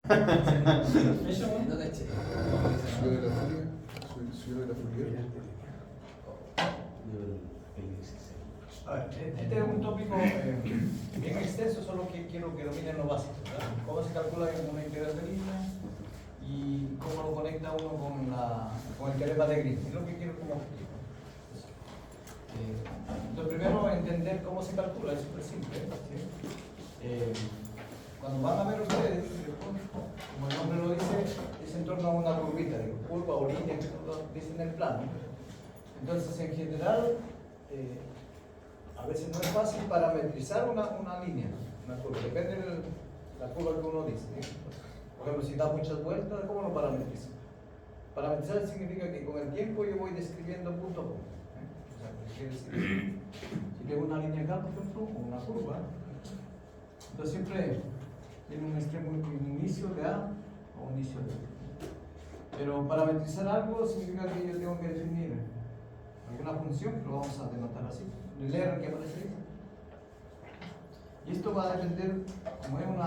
A ver, este es un tópico bien extenso, solo que quiero que dominen lo básico, ¿verdad? Cómo se calcula una integral de línea y cómo lo conecta uno con el teorema de Green. Es lo que quiero como objetivo. Entonces, primero entender cómo se calcula, es súper simple. ¿Sí? Cuando van a ver ustedes, como el nombre lo dice, es en torno a una curvita, curva o línea que dicen en el plano. Entonces, en general, a veces no es fácil parametrizar una línea, una curva. Depende de la curva que uno dice. ¿Sí? Por ejemplo, si da muchas vueltas, ¿cómo lo parametriza? Parametrizar significa que con el tiempo yo voy describiendo punto a punto. O sea, quiere decir, si tengo una línea acá, por ejemplo, o una curva, entonces siempre tiene un extremo, un inicio de A o un inicio de B. Pero parametrizar algo significa que yo tengo que definir alguna función, que lo vamos a denotar así, el R que aparece ahí. Y esto va a depender, como es un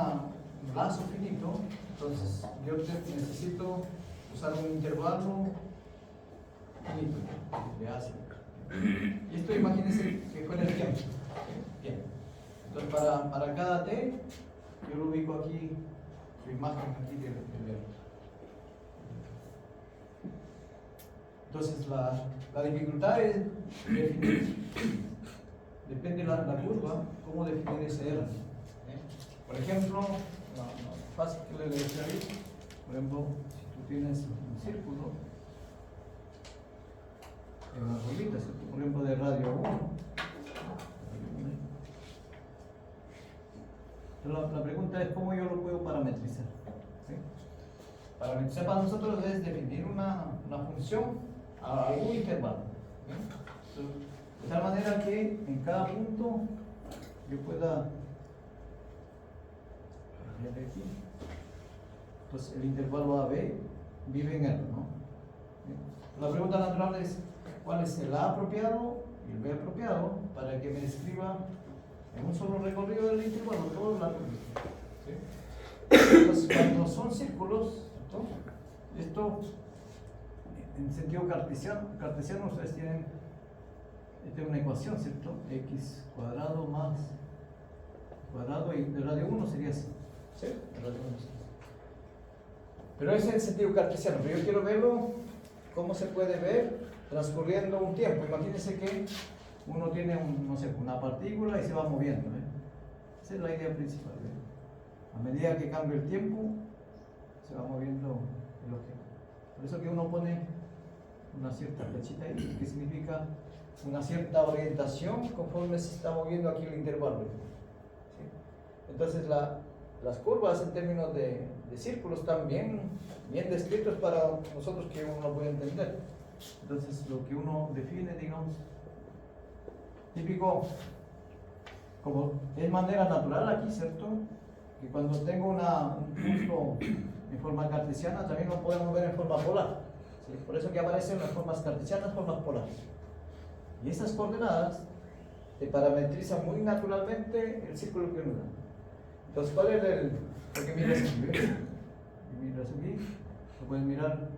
lazo finito, entonces yo necesito usar un intervalo finito de A a C. Y esto imagínense que fuera el tiempo. Bien. Entonces para cada t, yo lo ubico aquí, su imagen aquí del R. Entonces la dificultad es definir, depende de la curva, cómo definir ese R. Por ejemplo, fácil que le decía ahí, por ejemplo, si tú tienes un círculo, en una curvita, por ejemplo, de radio 1. Entonces la pregunta es cómo yo lo puedo parametrizar. ¿Sí? Parametrizar para nosotros es definir una función a algún intervalo. ¿Sí? De tal manera que en cada punto yo pueda aquí. Entonces el intervalo AB vive en R, ¿no? ¿Sí? La pregunta natural es cuál es el A apropiado y el B apropiado para que me describa en un solo recorrido del intervalo todo el largo. ¿Sí? Entonces cuando son círculos, esto en sentido cartesiano ustedes tienen una ecuación, ¿cierto? X cuadrado más cuadrado y de radio 1 sería así. ¿Sí? De radio 1 sería así. Pero es en sentido cartesiano, pero yo quiero verlo cómo se puede ver transcurriendo un tiempo. Imagínense que uno tiene no sé, una partícula y se va moviendo. Esa es la idea principal. A medida que cambia el tiempo, se va moviendo el objeto. Por eso que uno pone una cierta flechita ahí, que significa una cierta orientación conforme se está moviendo aquí el intervalo. ¿Sí? Entonces las curvas en términos de círculos están bien descritos para nosotros que uno lo puede entender. Entonces lo que uno define, digamos, típico, como es manera natural aquí, ¿cierto? Que cuando tengo un punto en forma cartesiana también lo podemos ver en forma polar. ¿Sí? Por eso que aparecen las formas cartesianas, formas polares. Y estas coordenadas te parametrizan muy naturalmente el círculo que uno da. Entonces, ¿cuál es lo que miras aquí? Miras aquí, lo puedes mirar,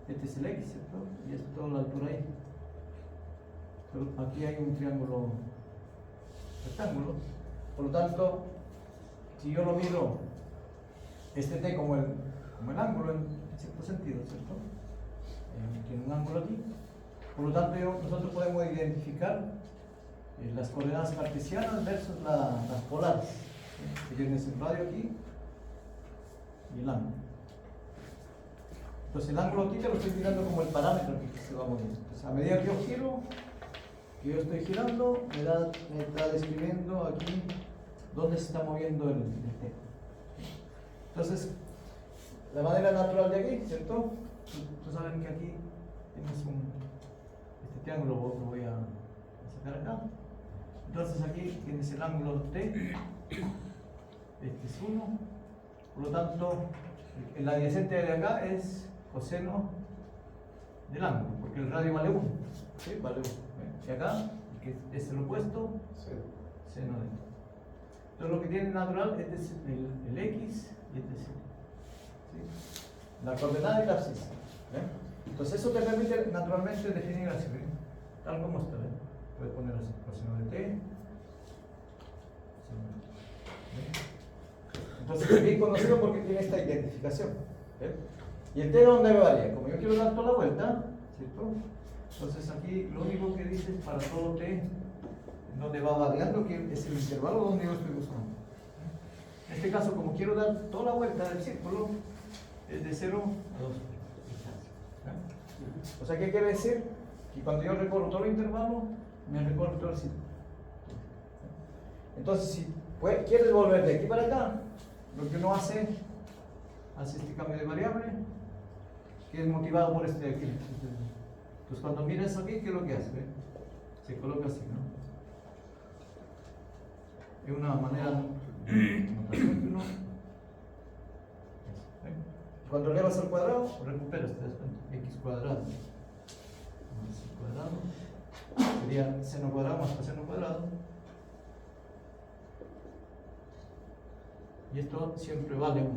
este es el X, ¿cierto? Y esto es toda la altura ahí. Pero aquí hay un triángulo rectángulo, por lo tanto, si yo lo miro, este T como el ángulo en cierto sentido, ¿cierto? Tiene un ángulo aquí, por lo tanto nosotros podemos identificar las coordenadas cartesianas versus las polares, que tienes el radio aquí y el ángulo. Entonces el ángulo aquí te lo estoy tirando como el parámetro que se va moviendo. Entonces, a medida que yo giro, que yo estoy girando, me está describiendo aquí dónde se está moviendo el T. Entonces, la manera natural de aquí, ¿cierto? Tú sabes que aquí tienes este triángulo, lo voy a sacar acá. Entonces aquí tienes el ángulo T, este es 1, por lo tanto, el adyacente de acá es coseno del ángulo, porque el radio vale 1. ¿Sí? Vale 1. Y acá, que es el opuesto, seno de esto. Entonces lo que tiene natural, este es el X y este es la coordenada y la abscisa. Entonces eso te permite naturalmente definir así, tal como está. Puedes poner así, coseno de t. Entonces es bien conocido porque tiene esta identificación. Y el t dónde varía, como yo quiero dar toda la vuelta, ¿cierto? Entonces aquí lo único que dice es para todo t donde va variando, que es el intervalo donde yo estoy usando. En este caso, como quiero dar toda la vuelta del círculo, es de 0 a 2. O sea, ¿qué quiere decir? Que cuando yo recorro todo el intervalo, me recorro todo el círculo. Entonces, si quieres volver de aquí para acá, lo que uno hace este cambio de variable, que es motivado por este de aquí. Entonces, cuando miras aquí, ¿qué es lo que hace? Se coloca así, ¿no? Es una manera de notación que uno. Cuando elevas al cuadrado, recuperas, te das cuenta, x cuadrado más y cuadrado sería seno cuadrado más coseno cuadrado, y esto siempre vale 1.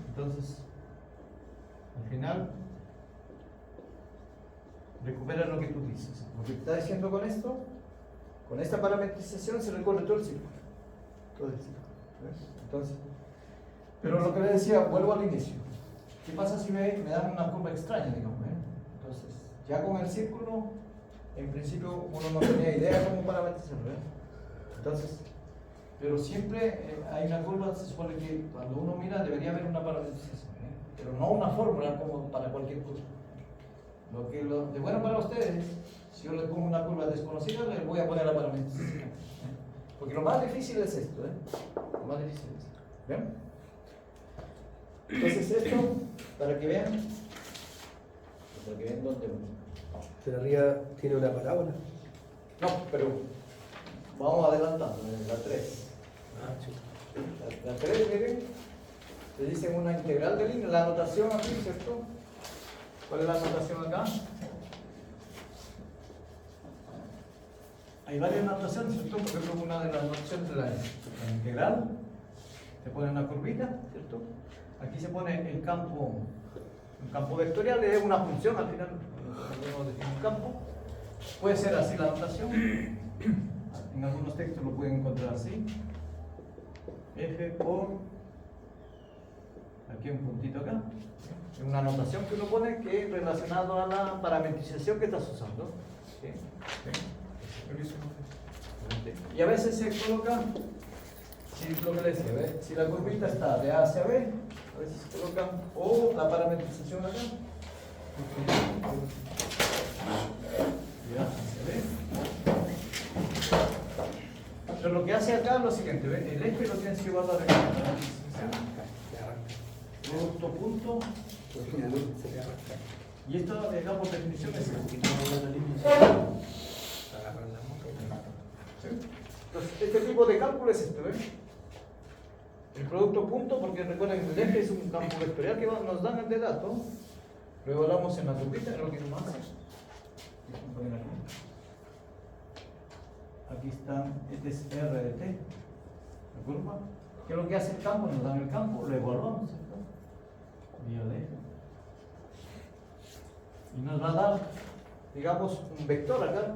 Entonces, al final, recupera lo que tú dices. Lo que te está diciendo con esto, con esta parametrización se recorre todo el círculo. Todo el círculo. Entonces, pero lo que le decía, vuelvo al inicio. ¿Qué pasa si me dan una curva extraña, digamos? Entonces, ya con el círculo, en principio uno no tenía idea cómo parametrizarlo. Entonces, pero siempre hay una curva, se supone que cuando uno mira debería haber una parametrización, pero no una fórmula como para cualquier curva. Lo de bueno para ustedes, si yo les pongo una curva desconocida, les voy a poner la parametrización. Porque lo más difícil es esto, lo más difícil es esto. ¿Ven? Entonces esto, para que vean dónde va. Pero arriba tiene una parábola. No, pero vamos adelantando, la 3. La 3, miren, te dicen una integral de línea, la notación aquí, ¿cierto? ¿Cuál es la notación acá? Hay varias notaciones, ¿cierto? Por ejemplo, una de las notaciones de la integral, se pone una curvita, ¿cierto? Aquí se pone el campo, un campo vectorial, es una función al final, uno define un campo. Puede ser así la notación, en algunos textos lo pueden encontrar así. F por, aquí un puntito acá, es una notación que uno pone que es relacionado a la parametrización que estás usando. ¿Sí? Y a veces se coloca, si lo que le decía, si la curvita está de A hacia B, a veces se colocan o la parametrización acá, de A hacia B. Pero lo que hace acá es lo siguiente, ¿ven? El eje lo tienes que guardar acá. Producto punto. Y esto acá por definición es entonces, este tipo de cálculo es esto, ¿ven? El producto punto, porque recuerden que el eje es un campo vectorial que nos dan de dato. Luego hablamos en la turbita, creo que es más. Aquí están, este es R de T, la curva. ¿Qué es lo que hace el campo? Nos dan el campo, lo evaluamos, ¿cierto? Vía de eje. Y nos va a dar, digamos, un vector acá,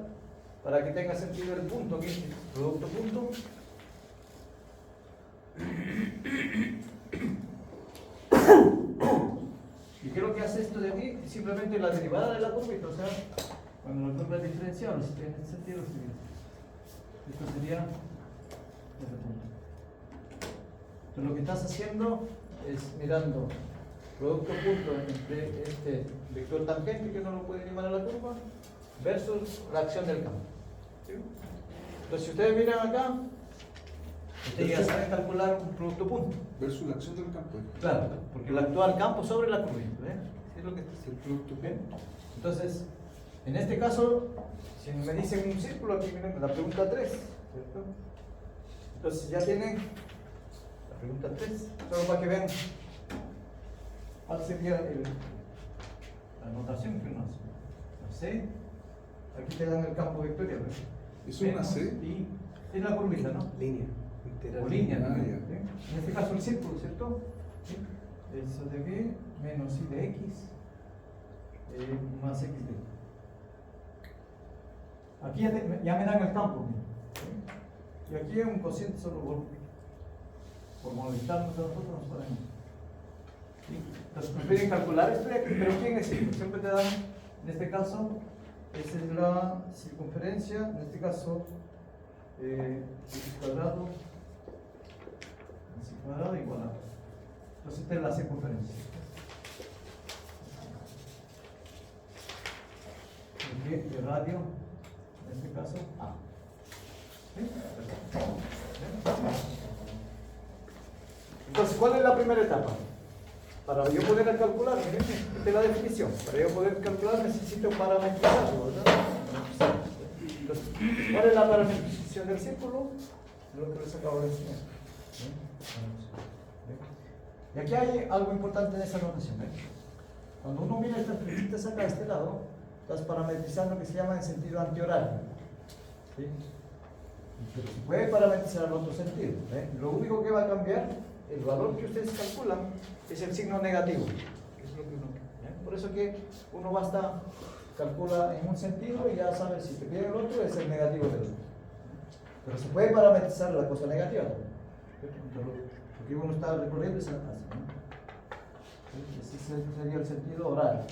para que tenga sentido el punto aquí, producto punto. ¿Y qué es lo que hace esto de aquí? Simplemente la derivada de la curvita, o sea, cuando la curva es diferenciable, si tiene este sentido, esto sería este punto. Entonces lo que estás haciendo es mirando producto punto entre este vector tangente, que no lo puede llamar a la curva, versus la acción del campo. ¿Sí? Entonces si ustedes miran acá, ustedes ya saben calcular un producto punto. Versus la acción del campo. Claro, porque el actuar campo sobre la curvita, ¿ves? ¿Sí es lo que está El producto bien? Entonces, en este caso, si me dicen un círculo, aquí miren la pregunta 3, ¿cierto? Entonces ya tienen la pregunta 3, solo para que vean cuál sería la notación que uno hace. La C, aquí te dan el campo vectorial, ¿ves? ¿Es una C? Y es la curvita, ¿no? Línea. O línea, ¿no? Ah, ya. ¿Sí? En este caso el círculo, ¿cierto? ¿Sí? eso de b menos i de x más x de y. Aquí ya me dan el campo. ¿Sí? Y aquí es un cociente solo por molestarnos a nosotros nos ponemos. ¿Sí? Entonces prefieren calcular esto de aquí, pero ¿quién es esto? Siempre te dan, en este caso, esa es la circunferencia, en este caso, x cuadrado igual a. Entonces esta es la circunferencia. El radio, en este caso, A. ¿Sí? Entonces, ¿cuál es la primera etapa? Para yo poder calcular, miren, esta es la definición. Para yo poder calcular necesito parametrizarlo, ¿verdad? Entonces, ¿cuál es la parametrización del círculo? Lo que les acabo de enseñar. Y aquí hay algo importante en esta notación. Cuando uno mira estas flechitas acá a este lado, estás parametrizando que se llama en sentido antihorario. ¿Sí? Pero se puede parametrizar en otro sentido. Lo único que va a cambiar, el valor que ustedes calculan, es el signo negativo. Es lo que uno, por eso que uno basta, calcula en un sentido y ya sabe si te pide el otro, es el negativo del otro. Pero se puede parametrizar la cosa negativa. Lo que uno está recorriendo es la clase. Ese sería el sentido horario.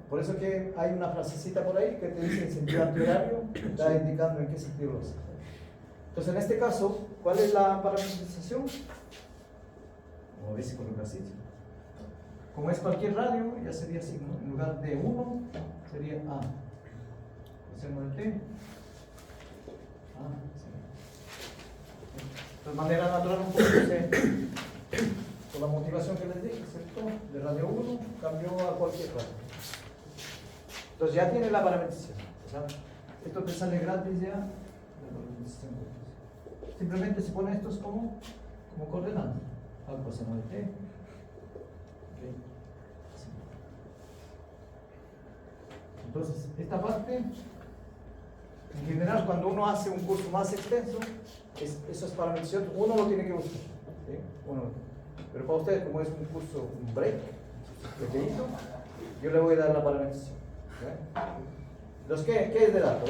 Por eso que hay una frasecita por ahí que te dice en sentido antihorario, está indicando en qué sentido lo hace. Entonces, en este caso, ¿cuál es la parametrización? Como ves, coloca así. Como es cualquier radio, ya sería así, ¿no? En lugar de 1, sería A. Hacemos el T. A. De manera natural, un poco con la motivación que les dije, ¿cierto? De radio 1 cambió a cualquier radio. Entonces ya tiene la parametrización. Esto te sale gratis ya. La parametrización. Simplemente se pone estos como coordenadas. Algo hacemos de T. Okay. Entonces, esta parte, en general, cuando uno hace un curso más extenso, esas parametrizaciones uno lo tiene que buscar. ¿Sí? Pero para ustedes, como es un curso, un break, pequeñito, yo le voy a dar la parametrización. Entonces, ¿qué es de dato?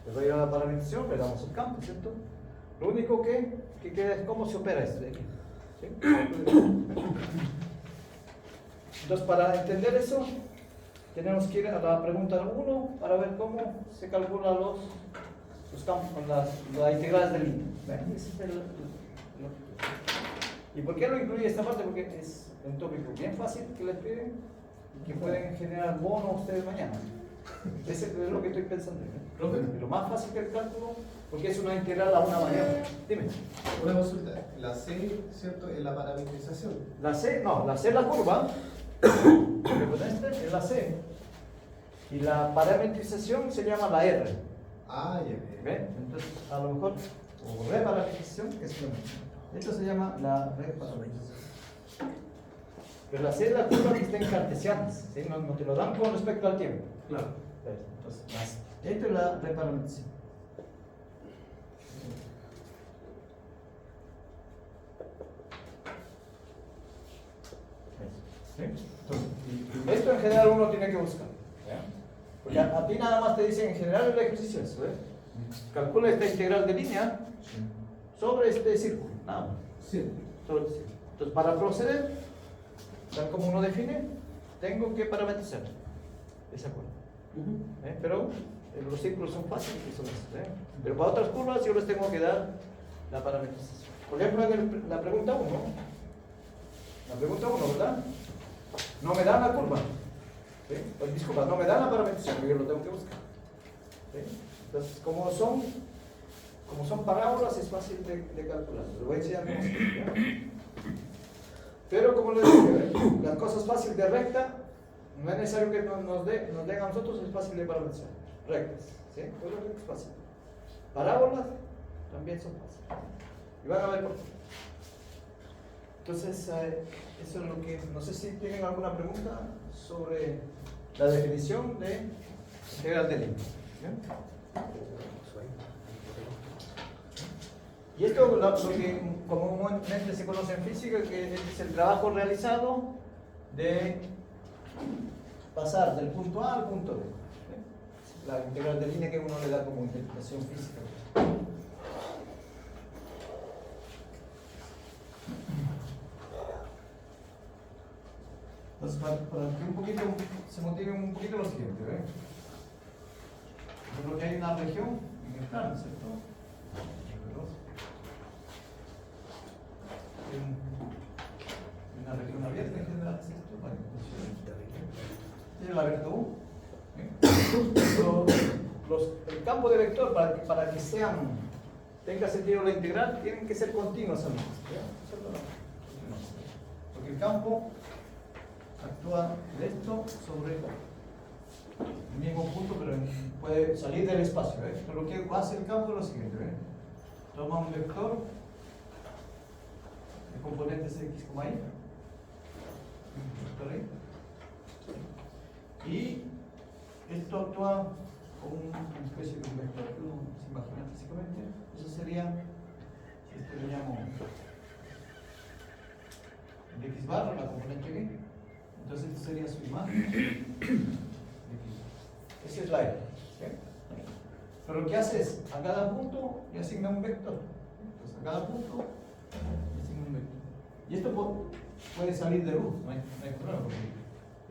Le doy a la parametrización, le damos el campo, ¿cierto? Lo único que queda es cómo se opera esto de aquí. ¿Sí? Entonces, para entender eso, tenemos que ir a la pregunta 1 para ver cómo se calculan los campos, las integrales de línea. Ese es ¿Y por qué lo incluye esta parte? Porque es un tópico bien fácil que les piden y que pueden generar bono ustedes mañana. Eso es lo que estoy pensando. Lo más fácil que el cálculo, porque es una integral a una variable. Dime. Una consulta. La C, ¿cierto? Es la parametrización. La C, no, la C es la curva. Es la C. Y la parametrización se llama la R. Ah, ya. ¿Ve? Entonces, a lo mejor, o reparametrización, que es lo mismo. Esto se llama la reparametrización. Pero la C es la curva que está en cartesianas, ¿sí? No te lo dan con respecto al tiempo. Claro. Entonces, esto es la reparametrización. ¿Sí? Entonces, esto en general uno tiene que buscar. ¿Ya? Porque a ti nada más te dicen en general el ejercicio eso, calcula esta integral de línea sobre este círculo, nada más. Sí. Sobre este círculo. Entonces, para proceder, tal como uno define, tengo que parametrizar esa curva. Pero los círculos son fáciles y son estos. Pero para otras curvas yo les tengo que dar la parametrización. Por ejemplo, en la pregunta 1, ¿verdad? No me dan la curva. ¿Sí? Pues, disculpa, no me dan la parametrización, yo lo tengo que buscar. ¿Sí? Entonces, como son parábolas, es fácil de calcular. Les voy a enseñar cómo se hace. Pero como les digo, las cosas fáciles de recta, no es necesario que nos den a nosotros, es fácil de parametrizar. Rectas, ¿sí? Pues lo que es fácil. Parábolas también son fáciles. Y van a ver por qué. Entonces, eso es lo que. No sé si tienen alguna pregunta sobre la definición de integral de línea. Y esto lo que comúnmente se conoce en física, que es el trabajo realizado de pasar del punto A al punto B. La integral de línea que uno le da como interpretación física. Entonces, para que un poquito se motive un poquito lo siguiente, ¿ve? Por ejemplo, que hay una región en el plano, ¿cierto? Una región abierta en general, ¿cierto? Bueno, tiene la abierta U. El campo de vector, para que tenga sentido la integral, tienen que ser continuos al menos. Porque el campo actúa de esto sobre el mismo punto, pero puede salir del espacio. Pero lo que hace el campo es lo siguiente: toma un vector de componentes x, y, vector y esto actúa como una especie de un vector que uno se imagina físicamente. Eso sería, si esto le llamo el x barra, la componente y. Entonces esto sería su imagen. Esa es la y. ¿Sí? Pero lo que hace es, a cada punto le asigna un vector. Entonces a cada punto le asigna un vector. Y esto puede salir de U, no hay problema, porque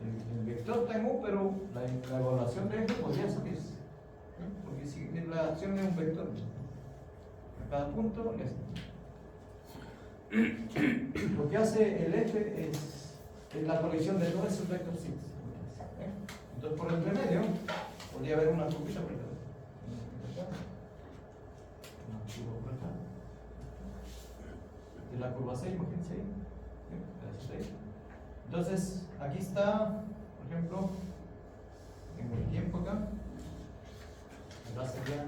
el vector está en U, pero la evaluación de esto podría salir. ¿Sí? Porque si la acción es un vector, a cada punto le asigna. Lo que hace el F es la colección de todos esos vectores. Entonces, por entre medio, podría haber una curvita por acá. Una curva por acá. De la curva 6, imagínense ahí. Entonces, aquí está, por ejemplo, tengo el tiempo acá. Acá sería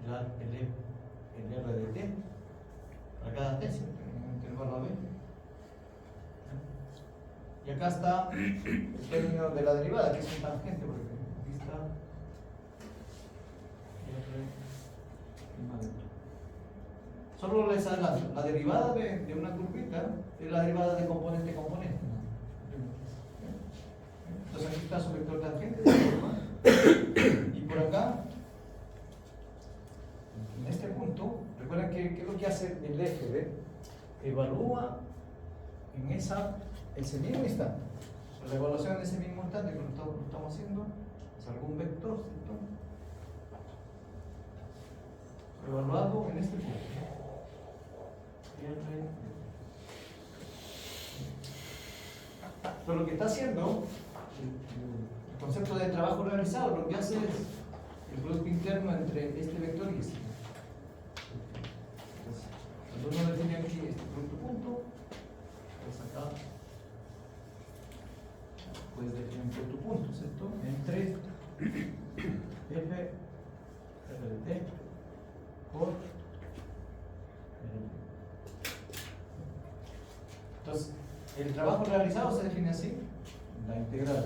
el R de T. Para cada T, ¿cierto? En el intervalo B. Y acá está el término de la derivada, que es un tangente, porque aquí está solo les adelanto, la derivada de una curvita es la derivada de componente-componente. Entonces aquí está su vector tangente, y por acá, en este punto, recuerden que es lo que hace el eje, ¿ve? Evalúa en ese mismo instante. La evaluación en ese mismo instante que lo estamos haciendo es algún vector, ¿cierto? Evaluado en este punto. Pero lo que está haciendo, el concepto de trabajo realizado, lo que hace es el producto interno entre este vector y este. Entonces, cuando uno define aquí este producto punto, pues acá puedes definir un producto punto, ¿cierto? Entre f r de t por r de t. Entonces, el trabajo realizado se define así: la integral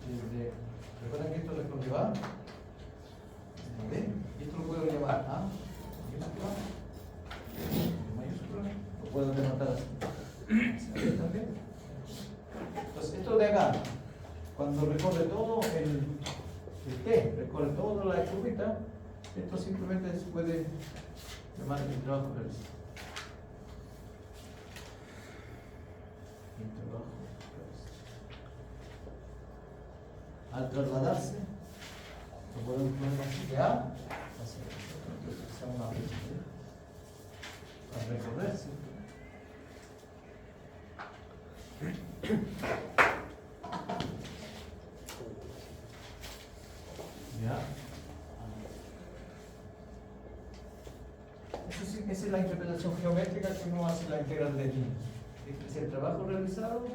desde, recuerden que esto responde a B, y esto lo puedo llamar A mayúscula, lo puedo denotar así también. Entonces, esto de acá, cuando recorre todo el T, recorre toda la curvita, esto simplemente se puede llamar el trabajo realizado. Al trasladarse, lo podemos poner así de A hacia una flecha, al recorrerse. Ya. Esa es la interpretación geométrica que uno hace la integral de línea. Es el trabajo realizado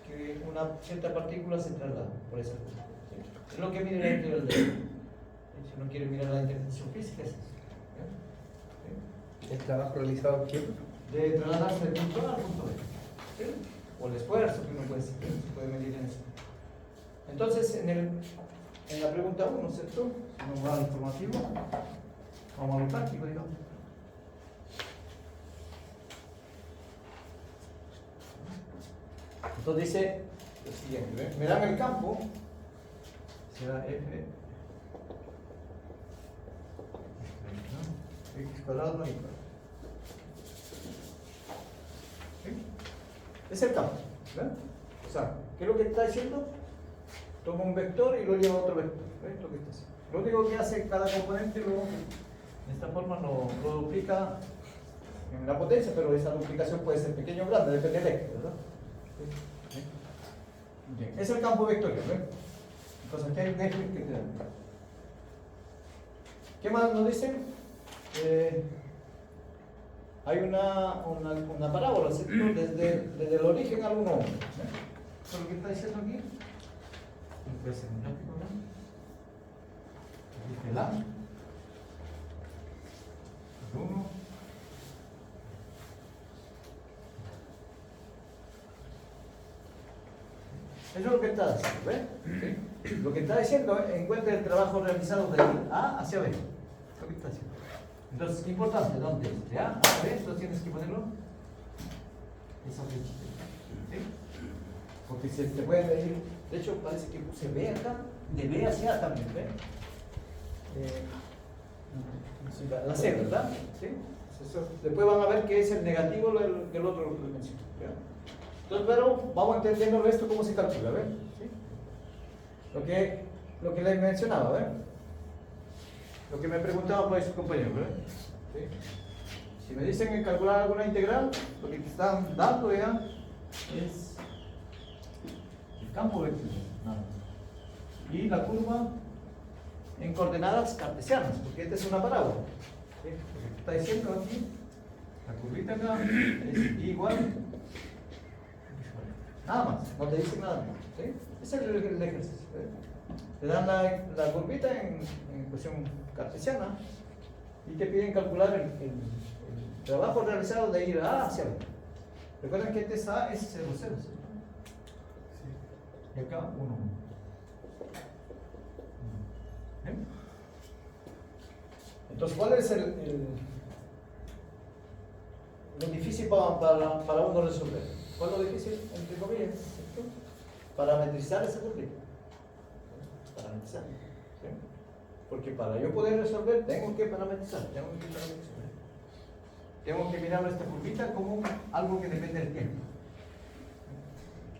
que una cierta partícula se traslada por esa cosa. Es lo que mide la integral de línea. Si uno quiere mirar la interpretación física, es eso. ¿El trabajo realizado en qué? De trasladarse del punto A al punto B. ¿Sí? O el esfuerzo que uno se puede medir en eso. Entonces, en la pregunta 1, ¿cierto? Si nos va al informativo, vamos a lo práctico, digamos. Entonces dice lo siguiente, ¿ve? Me dan el campo, será f, ¿no? X cuadrado más y cuadrado. ¿Sí? Es el campo, ¿verdad? O sea, ¿qué es lo que está diciendo? Toma un vector y lo lleva a otro vector, ¿ves lo que está haciendo? Lo único que hace cada componente de esta forma lo duplica en la potencia, pero esa duplicación puede ser pequeño o grande, depende del eje, ¿verdad? ¿Sí? Bien, es el campo vectorial, ¿ves? Entonces aquí hay un eje que te da. ¿Qué más nos dicen? Hay una parábola, ¿cierto? Desde el origen al 1. ¿Eso es lo que está diciendo aquí? Puede ser un gráfico, ¿no? Dice la 1. Eso es lo que está diciendo, ¿ves? ¿Sí? Lo que está diciendo es encuentra el trabajo realizado de A hacia B. Lo que está haciendo. Entonces, es importante, ¿dónde es? ¿De A a B? Entonces tienes que ponerlo esa flechita. ¿Sí? Porque se te puede decir, de hecho parece que puse B acá, de B hacia A también, ¿ves? La C, ¿verdad? ¿Sí? Después van a ver que es el negativo del otro que mencioné. Entonces, pero vamos entendiendo esto cómo se calcula, ¿ves? ¿Sí? Lo que les mencionaba, ¿ves? Lo que me preguntaba por su compañero, ¿verdad? ¿Sí? Si me dicen que calcular alguna integral, lo que te están dando ya es el campo vectorial, nada más. Y la curva en coordenadas cartesianas, porque esta es una parábola. ¿Sí? Lo que está diciendo aquí, la curvita acá es igual. Nada más, no te dicen nada más. ¿Sí? Ese es el ejercicio. ¿Sí? Te dan la curvita en ecuación cartesiana y te piden calcular el trabajo realizado de ir A hacia B. Recuerden que este A es 0, 0, ¿sí? Y acá 1, 1. ¿Bien? Entonces, ¿cuál es lo difícil para uno resolver? ¿Cuál es lo difícil? Entre comillas, ¿cierto? Parametrizar esa curvita. Parametrizar. ¿Sí? Porque para yo poder resolver, tengo que parametrizar. Tengo que mirar esta curvita como algo que depende del tiempo.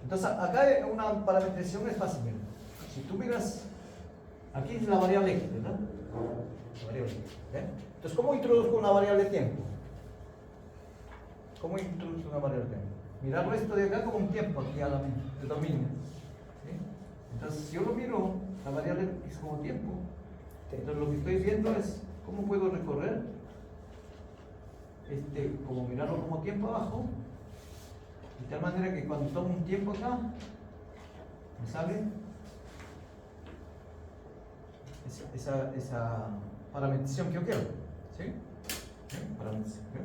Entonces, acá una parametrización es fácil. Mira. Si tú miras, aquí es la variable X, ¿verdad? La variable X. Entonces, ¿cómo introduzco una variable de tiempo? ¿Cómo introduzco una variable de tiempo? Mirarlo esto de acá como un tiempo aquí a la mente, de dominio. ¿Sí? Entonces, si yo lo miro, la variable es como tiempo. Entonces, lo que estoy viendo es cómo puedo recorrer, como mirarlo como tiempo abajo, de tal manera que cuando tomo un tiempo acá, me sale esa parametrización que yo quiero. ¿Sí? ¿Sí? Parametrización. ¿Sí?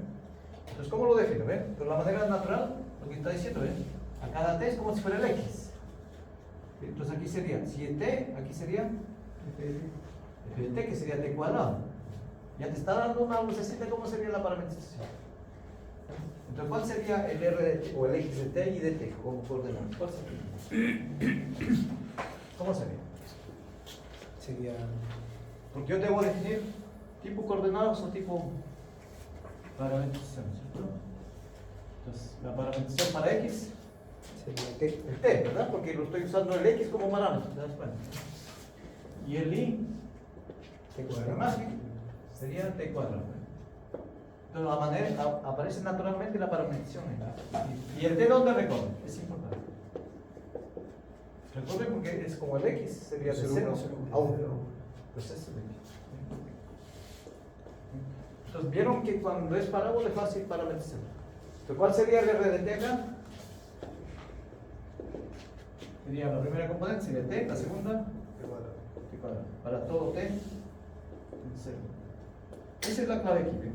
Entonces, ¿cómo lo defino? ¿Ven? Pero la manera natural, lo que está diciendo, ¿ven? A cada t es como si fuera el x. ¿Sí? Entonces aquí sería, si es t, aquí sería f de t, que sería t cuadrado. Ya te está dando una lucecita de cómo sería la parametrización. Entonces, ¿cuál sería el r de t, o el x de t y de t como coordenada? ¿Cuál sería? ¿Cómo sería? Sería. Porque yo debo definir tipo coordenadas o tipo parametrización, ¿cierto? Entonces, la parametrización para x Sería T. el t, ¿verdad? Porque lo estoy usando el x como parámetro, ¿te das cuenta? Y el y, T pues, cuadrado. además, sería t cuadrado. Entonces, la manera, aparece naturalmente la parametrización. ¿Y el t dónde recorre? Es importante. Recorre porque es como el x, sería de 0 a 1. Pues eso es el x. Entonces, vieron que cuando es parábola es fácil parametrizar. Entonces, ¿cuál sería el r de t acá? Sería la primera componente, sería t, la segunda, t cuadrado. Para todo t, 0. Esa es la clave aquí, ¿bien?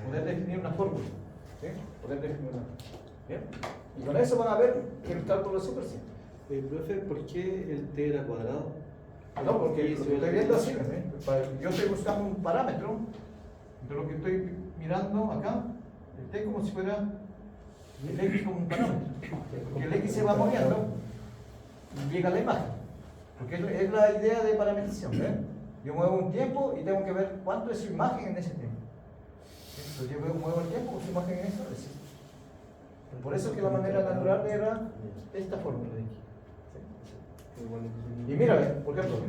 Poder definir una fórmula. ¿Sí? Poder definir una fórmula. ¿Bien? Y con eso van a ver que el cálculo es súper simple. Profe, ¿por qué el t era cuadrado? No, porque lo que estoy viendo así, ¿eh? Yo estoy buscando un parámetro de lo que estoy mirando acá, el t como si fuera el X como un parámetro. Porque el X se va moviendo, llega a la imagen. Porque es la idea de parametrización. Yo muevo un tiempo y tengo que ver cuánto es su imagen en ese tiempo. Entonces yo muevo el tiempo, su imagen en eso. Por eso es que la manera natural era esta fórmula de aquí. Y mira, por ejemplo,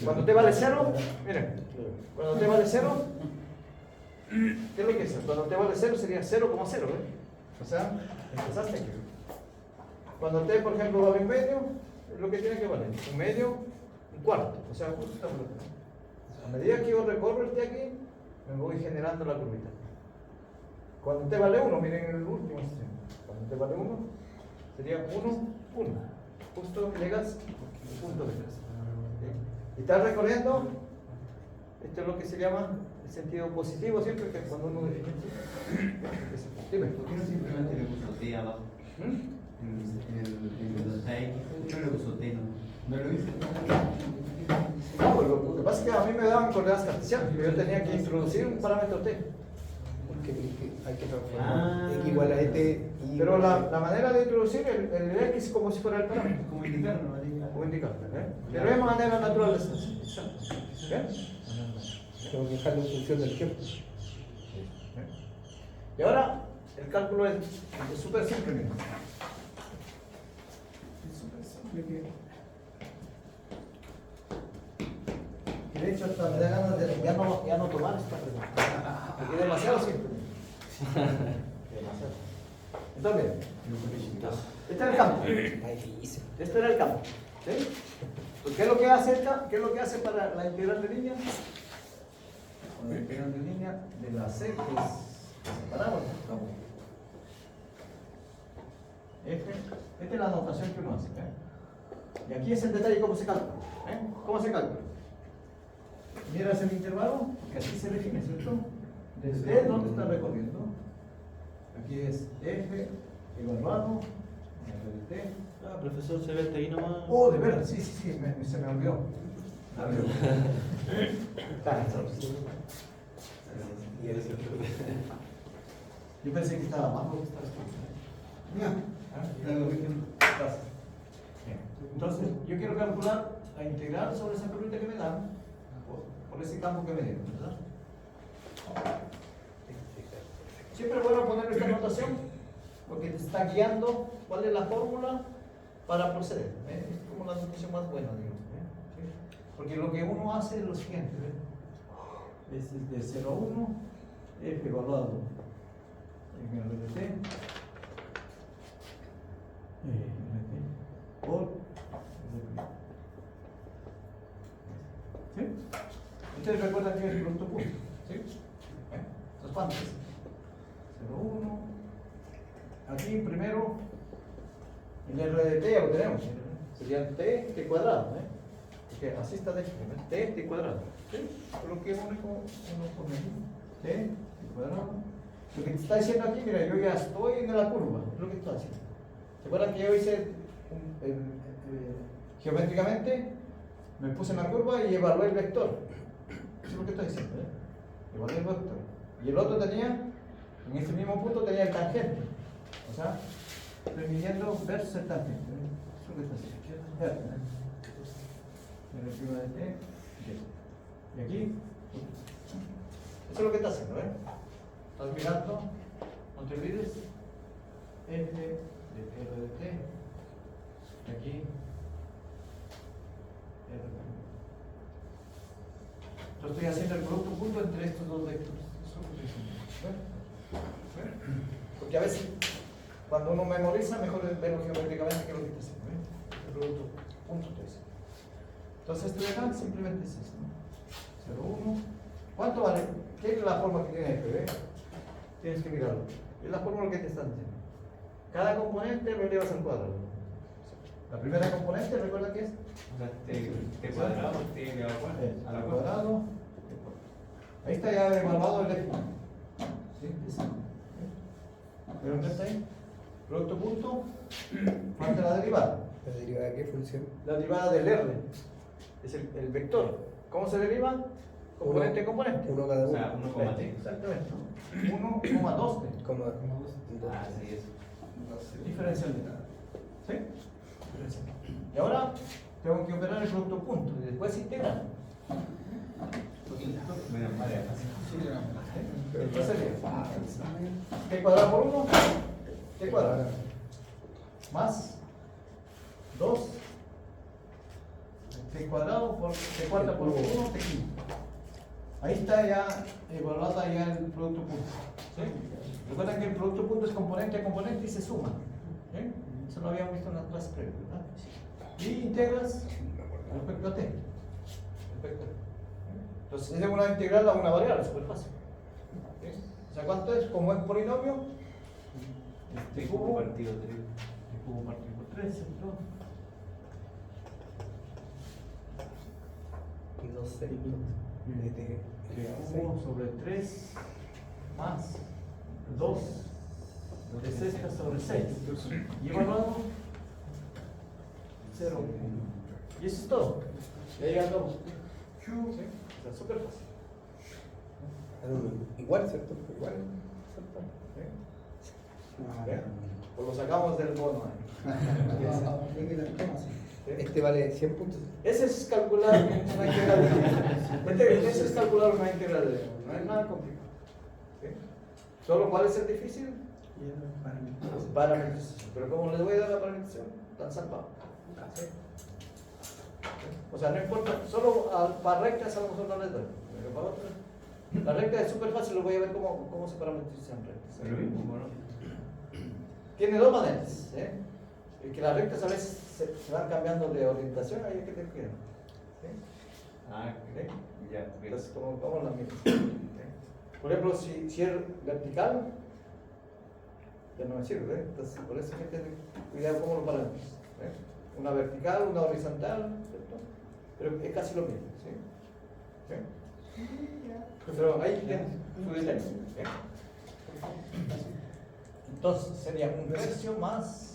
cuando t vale 0, miren, cuando t vale 0, ¿qué es lo que es? Cuando t vale 0 sería 0,0, O sea, empezaste aquí. Cuando t, por ejemplo, vale un medio, es lo que tiene que valer. Un medio, un cuarto. O sea, justo esta pelota. A medida que yo recorro el t aquí, me voy generando la curvita. Cuando t vale 1, miren el último extremo. Cuando t vale 1, sería 1, 1. Justo llegas al punto de casa. Y estás recorriendo, esto es lo que se llama el sentido positivo siempre, que cuando uno define. Dime. ¿Por qué no simplemente le puso T abajo? En el X no le puso T, no lo hice. No, lo que pasa es que a mí me daban coordenadas cartesianas, yo tenía que introducir un parámetro t. Porque hay que transformar x igual a et y... Pero la manera de introducir el x como si fuera el parámetro. Como indicarlo, ¿no? Como indicar, pero es manera natural de hacer. Tengo que dejarlo en función del tiempo. Y ahora el cálculo es súper simple, mira. Es súper simple que de hecho hasta me da ganas de ya no tomar esta pregunta. Porque es demasiado simple. Demasiado. Entonces, este era el campo. Está difícil. Este era el campo. ¿Sí? Pues, ¿qué es lo que hace ¿Qué es lo que hace para la integral de línea? La integral de línea de la C, que es separado. Esta es la notación que uno hace. Y aquí es el detalle cómo se calcula. ¿Cómo se calcula? Miras el intervalo, que así se define, ¿cierto? Desde dónde está recorriendo. Aquí es F evaluado, F de T. Ah, profesor, se ve hasta ahí nomás. Oh, de veras, sí, se me olvidó. Yo pensé que estaba más lo que estaba escrito. Entonces, yo quiero calcular la integral sobre esa curvita que me dan por ese campo que me dieron, ¿verdad? Siempre es bueno poner esta notación porque te está guiando cuál es la fórmula para proceder. Es como la notación más buena, digamos. ¿Sí? Porque lo que uno hace es lo siguiente. Es de 0 a 1, F evaluado en el RT, por ¿sí? Ustedes recuerdan que es el producto punto, ¿sí? Los cuantos. 0, 1. Aquí primero el R de T ya lo tenemos. Sería T cuadrado, porque así está definido, T cuadrado. ¿Sí? Por lo que uno pone aquí. T cuadrado. Lo que te está diciendo aquí, mira, yo ya estoy en la curva, es lo que está haciendo. ¿Se acuerdan que yo hice geométricamente? Me puse en la curva y evalué el vector. Eso es lo que estoy diciendo, evalué el vector. Y el otro tenía, en ese mismo punto tenía el tangente. O sea, estoy midiendo versus el tangente. Eso es lo que está haciendo. R prima de T, y aquí, eso es lo que está haciendo, Estás mirando, no te olvides, F de R de T, y aquí, R de T. Yo estoy haciendo el producto punto entre estos dos vectores. Eso es lo que estoy haciendo. Porque a veces, cuando uno memoriza, mejor es verlo geométricamente que lo que está haciendo, el producto punto 3. Entonces, esto de acá simplemente es esto, 0, 1. ¿Cuánto vale? ¿Qué es la forma que tiene F? Tienes que mirarlo. Es la fórmula que te están diciendo. Cada componente lo elevas al cuadrado. La primera componente, ¿recuerda qué es? T cuadrado, T elevado Al cuadrado. Ahí está ya evaluado el F. ¿Sí? ¿Pero qué está ahí? Producto punto. Falta la derivada. ¿La derivada de qué función? La derivada del R. Es el vector. ¿Cómo se deriva? Componente a componente. 1 cada O uno. sea, 1,T. Exactamente. 1,2T. Coma. Ah, sí, eso. Diferencial de nada. ¿Sí? Diferencial. Y ahora tengo que operar el producto punto y después integrar. Bueno, vale. Entonces sería t cuadrado por 1, t cuadrado más 2 t cuadrado por t cuarta por 1 t quinto. Ahí está ya evaluada ya el producto punto. ¿Sí? Recuerden que el producto punto es componente a componente y se suma. ¿Sí? Eso lo habíamos visto en las clases previas, ¿verdad? Y integras respecto a t. Respecto a t. Entonces es una integral a una variable, súper fácil. ¿Sí? O sea, ¿cuánto es? Como es polinomio, T cubo partido 3. t cubo partido por 3, ¿cierto? Y 2 sextos de t. Cubo sobre 3 más 2 de sexta sobre 6. Y evaluado 0. Y eso es todo. Ya llegando. ¿Sí? O sea, súper fácil. Igual, ¿cierto? Igual. ¿Sí? Pues lo sacamos del bono. Este vale 100 puntos. Ese es calcular una integral de ese es calcular una integral de no es nada complicado. ¿Sí? Solo cuál es el difícil? Parametrización. Pero como les voy a dar la parametrización, tan salvado. ¿Sí? O sea, no importa, solo para rectas a lo mejor no les doy, pero para otras. La recta es súper fácil, lo voy a ver cómo se parametrizan rectas. Es lo mismo, ¿no? Tiene dos maneras. Y que las rectas a veces se van cambiando de orientación, ahí hay que tener cuidado. ¿Sí? Ah, ¿Sí? ya. Entonces, ¿cómo las miras? ¿Sí? Por ejemplo, si es vertical, ya no me sirve. Entonces, por eso hay que tener cuidado cómo lo parametrizas. Una vertical, una horizontal, ¿cierto? Pero es casi lo mismo. ¿Sí? ¿Sí? Pero ahí tienes tu detalle. ¿Sí? Entonces sería un tercio más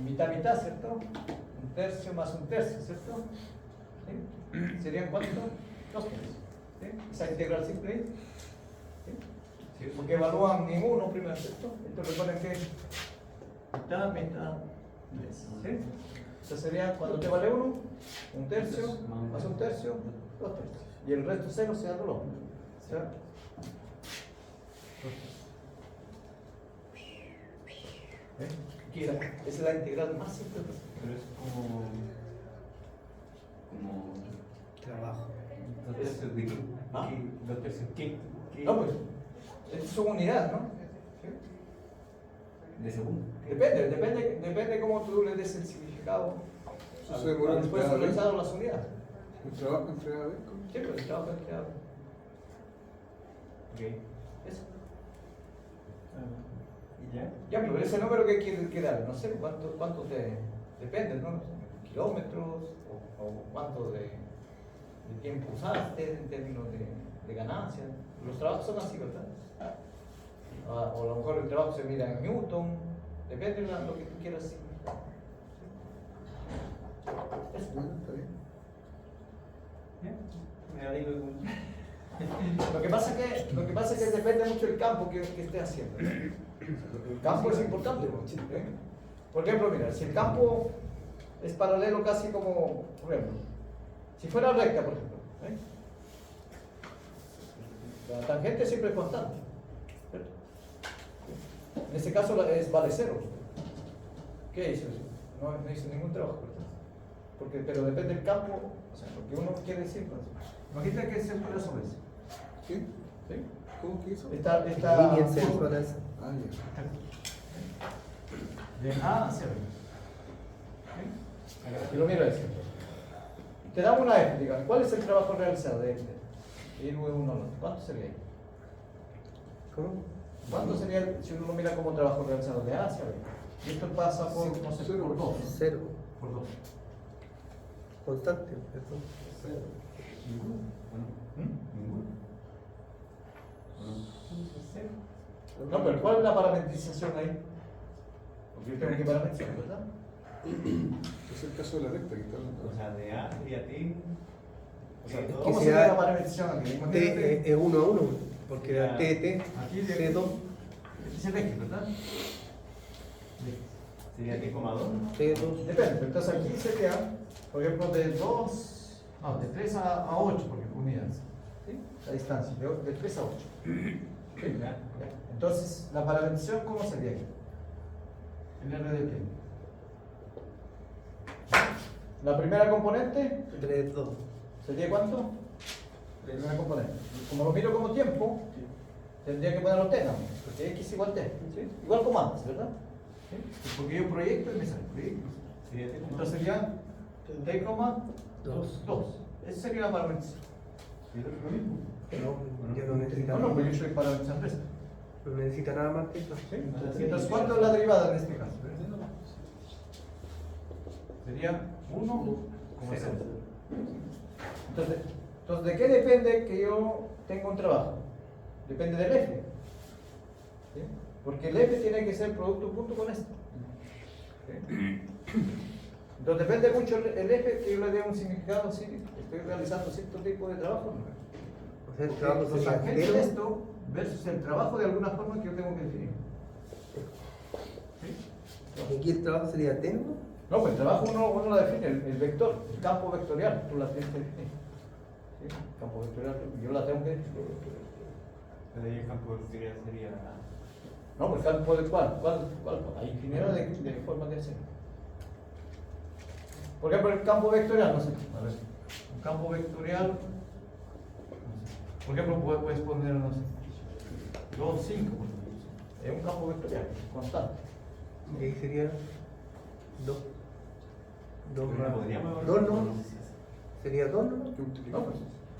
mitad, ¿cierto? Un tercio más un tercio, ¿cierto? ¿Sí? ¿Serían cuánto? 2 tercios. ¿Sí? Esa integral simple ahí. ¿Sí? Porque evalúan en uno primero, ¿cierto? Entonces recuerden que mitad, ¿sí? Entonces sería cuando te vale 1, un tercio, más un tercio, 2 tercios. Y el resto 0 se anuló. ¿Cierto? Esa es la integral más simple. Pero es como Trabajo. 2 tercios de qué. ¿Ah? 2 tercios qué. No, pues, es su unidad, ¿no? ¿Sí? De segundo. Depende cómo tú le des el significado. Eso se demora Después entre A, B. organizado las unidades. ¿El trabajo entre A, B? Sí, pero el trabajo es creado. Ok. Eso. ¿Y ya? Ya, pero ese número que quieres quedar, no sé cuánto te depende, ¿no? Kilómetros o cuánto de tiempo usaste en términos de ganancias. Los trabajos son así, ¿verdad? O a lo mejor el trabajo se mira en Newton, depende de lo que tú quieras significar. Eso. Bueno, está bien. Me alegro con... Lo que pasa es que depende mucho del campo que esté haciendo. El campo es importante. ¿Eh? Por ejemplo, mira, si el campo es paralelo casi como, por ejemplo, si fuera recta, por ejemplo, ¿eh? La tangente siempre es constante. ¿Cierto? En este caso vale 0. ¿Qué hizo eso? No hizo ningún trabajo, ¿verdad? Pero depende del campo, o sea, lo que uno quiere decir. Pues. Imagínate que se puede sobre eso. ¿Qué? ¿Sí? ¿Cómo que hizo? Esta Línea en centro de esa. Ah, ya. de A a 0. Y lo miro eso. Te dan una F, digamos, ¿cuál es el trabajo realizado de este? Y luego uno, ¿cuánto sería? ¿Cómo? ¿Cuánto sería si uno lo mira como trabajo realizado de A hacia B? Y esto pasa por, no sé, por 2. 0. Por 2. Constante. ¿Cierto? Ninguno. Ninguno. No, pero ¿cuál es la parametrización ahí? Porque yo tengo que parametrizar, ¿verdad? Es el caso de la recta que está hablando. O sea, de A sería T. O sea, que ¿cómo sea sería la parametrización aquí? Imagínate- T es 1 a 1, porque Ya. era T, Aquí de- T2. Es el eje, ¿verdad? Sería T,2. T2. Depende, entonces aquí sería, por ejemplo, de 3 a 8, porque unidades. ¿Sí? La distancia, de 3 a 8. ¿Sí? Ya. Entonces, la parametrización, ¿cómo sería aquí? El RDT. La primera componente, 3-2. ¿sería cuánto? La primera componente. Como lo miro como tiempo, tendría que poner los T, ¿no? Porque X igual T. ¿Sí? Igual como antes, ¿verdad? ¿Sí? Porque yo proyecto y me sale proyecto. Sería T,2. Entonces sería T,2. Esa sería la parametrización. Lo mismo. No, ya no necesita No, no, pues yo soy parametrizando esto. no necesita nada más que eso. ¿Sí? Entonces, ¿cuánto es la derivada en este caso? Sería 1,0. Entonces, ¿de qué depende que yo tenga un trabajo? Depende del F. ¿Sí? Porque el F tiene que ser producto punto con esto. ¿Sí? Entonces depende mucho el F que yo le dé un significado si estoy realizando cierto tipo de trabajo. O sea, el Porque trabajo los sería tangentes de T2. esto versus el trabajo de alguna forma que yo tengo que definir. ¿Sí? Aquí el trabajo sería T1. No, pues el trabajo uno lo define, el vector, el campo vectorial, tú la tienes que definir. ¿Sí? El campo vectorial, yo la tengo que definir. Pero ahí el campo vectorial sería. No, pues campo de cuál? Hay infinidad de formas de hacer. Por ejemplo, el campo vectorial, no sé. A ver, un campo vectorial, no sé. Por ejemplo, puedes poner, no sé, 2, 5, es un campo vectorial, constante. Y ahí sería 2. 2 Pero no más. podríamos 2 no. no sé si hace. Sería 2 no. ¿Qué multiplica? No, pues,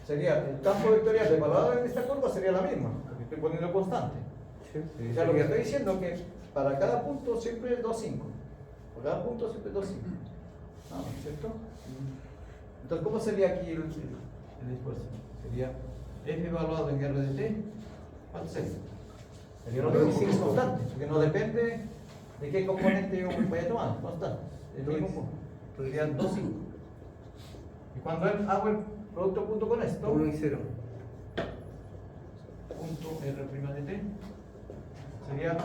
sería el campo vectorial de evaluado en esta curva sería la misma, porque estoy poniendo constante. Sí. O sea, lo que estoy diciendo es que para cada punto siempre es 2, 5. Por cada punto siempre es 2, 5. Ah, ¿cierto? Entonces, ¿cómo sería aquí el esfuerzo? Sería F evaluado en RDT, ¿cuánto sería? Sería lo mismo, porque es constante, porque no depende de qué componente yo vaya a tomar, constante. El mismo punto. Serían 2, 5. Y cuando hago el producto punto con esto, 1 y 0. punto R' de T, sería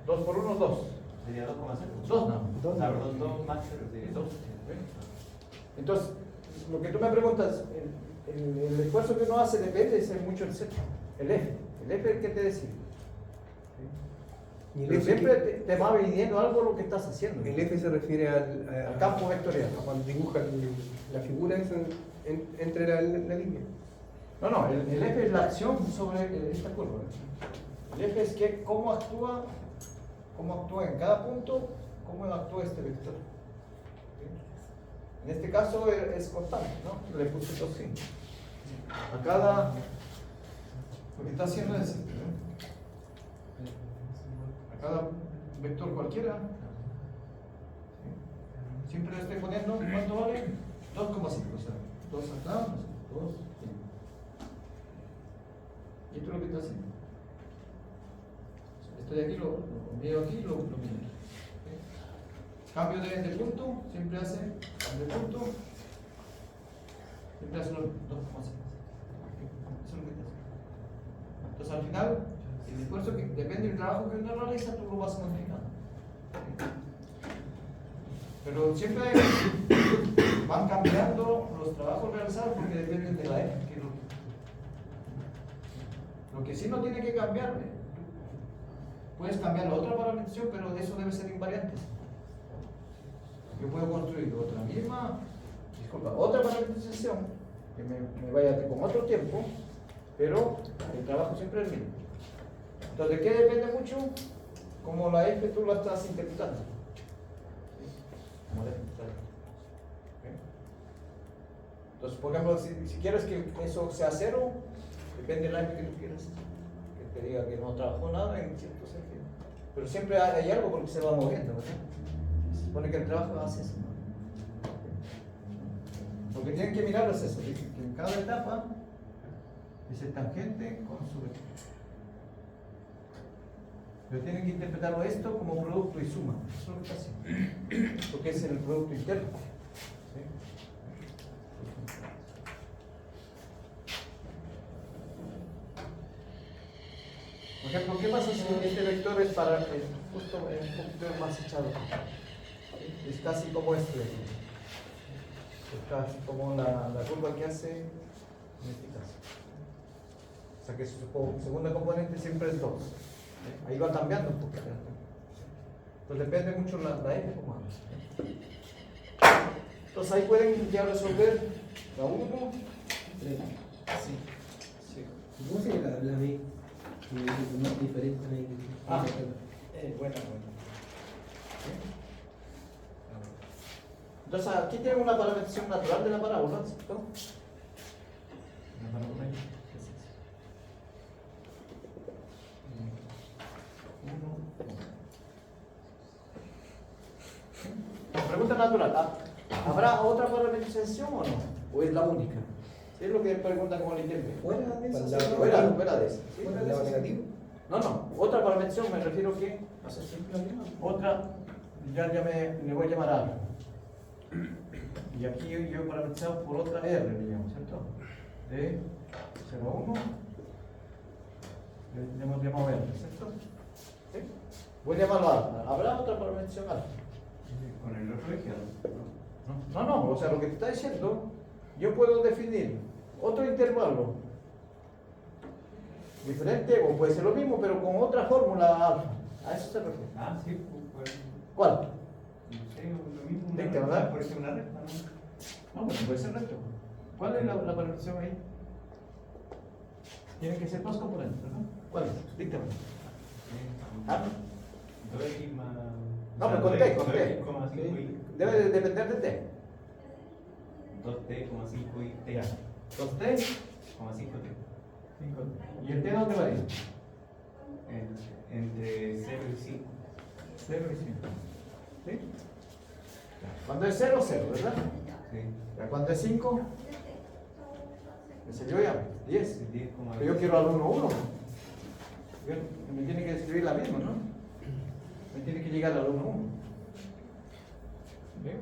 2 por 1, 2. Sería 2,0. 2 no. O sea, perdón, 2 más 0 sería 2. Entonces, lo que tú me preguntas, el esfuerzo que uno hace depende de ser mucho el Z, el F. El F es el que te decide. Y el Pero F, siempre te va viniendo algo lo que estás haciendo. el F se refiere al campo vectorial. a cuando dibuja la figura esa entre la línea. No, el F es la acción sobre esta curva. El F es que cómo actúa en cada punto, cómo actúa este vector. ¿Sí? En este caso es constante, ¿no? Le puse 2, 5. A cada, lo que está haciendo es, a cada vector cualquiera, ¿sí? Siempre le estoy poniendo, ¿cuánto vale? 2,5, o sea, 2 acá, 2, 5. Y esto es lo que está haciendo. Esto de aquí lo mido aquí, lo mido aquí. ¿Sí? Cambio de punto, siempre hace cambio de punto, siempre hace los 2,5. Eso es lo que está haciendo. Entonces al final, el esfuerzo que depende del trabajo que uno realiza, tú lo vas modificando. Pero siempre van cambiando los trabajos realizados porque dependen de la F. Lo que sí no tiene que cambiar, puedes cambiar la otra parametrización, pero eso debe ser invariante. Yo puedo construir otra parametrización que me vaya con otro tiempo, pero el trabajo siempre es el mismo. Entonces, ¿de qué depende mucho? Como la F tú la estás interpretando. Como la F, ¿sabes? ¿Okay? Entonces, por ejemplo, si quieres que eso sea 0, depende del F que tú quieras. Que te diga que no trabajó nada en cierto sentido. Pero siempre hay algo porque se va moviendo, ¿verdad? Se supone que el trabajo hace eso. Lo que tienen que mirar es eso, que en cada etapa es el tangente con su vector. Pero tienen que interpretarlo esto como producto y suma. Eso es lo que está haciendo. Porque es el producto interno. ¿Sí? Por ejemplo, ¿qué pasa si este vector es para justo un poquito más echado? Es casi como este. Es casi como la curva que hace en este caso. O sea que su segunda componente siempre es 2. Ahí va cambiando un poquito. Entonces depende mucho la f como anda. Entonces ahí pueden ya resolver la 1. Sí. ¿Cómo se la B? No es diferente a la Buena. Entonces aquí tienen una parametrización natural de la parábola, ¿cierto? La parábola es pregunta natural. ¿Habrá otra parametrización o no? ¿O es la única? Es lo que pregunta como el intento. Fuera de eso. Fuera de eso. ¿Sí? Fuera de eso negativo. No. Otra parametrización me refiero que otra, ya me voy a llamar A. Y aquí yo he parametrizado por otra R, digamos, ¿cierto? De 0 a 1. Le hemos llamado R, ¿cierto? ¿Sí? Voy a llamarlo A. ¿Habrá otra parametrización A? Con el otro izquierdo. No, o sea, lo que te está diciendo, yo puedo definir otro intervalo diferente, o puede ser lo mismo, pero con otra fórmula alfa. A eso se refiere. Ah, sí, pues. ¿Cuál? No sé, lo mismo. ¿De qué hablar? Puede ser una recta, ¿no? No, bueno, puede ser recto. ¿Cuál es la parametrización ahí? Tienen que ser dos componentes, ¿verdad? ¿Cuál es? Díctame. Ah. 2x más. No, pero con T. Debe de depender de T. 2t, 5 y t. 2T, 5t. 5T. ¿Y el T dónde varía? Entre 0 y 5. 0 y 5. ¿Sí? Cuando es 0, 0, ¿verdad? Sí. Ya cuando es 5, ese yo ya, 10. 10, Pero yo quiero al 1, 1. Me tiene que escribir la misma, ¿no? Me tiene que llegar al 1, 1. ¿Bien?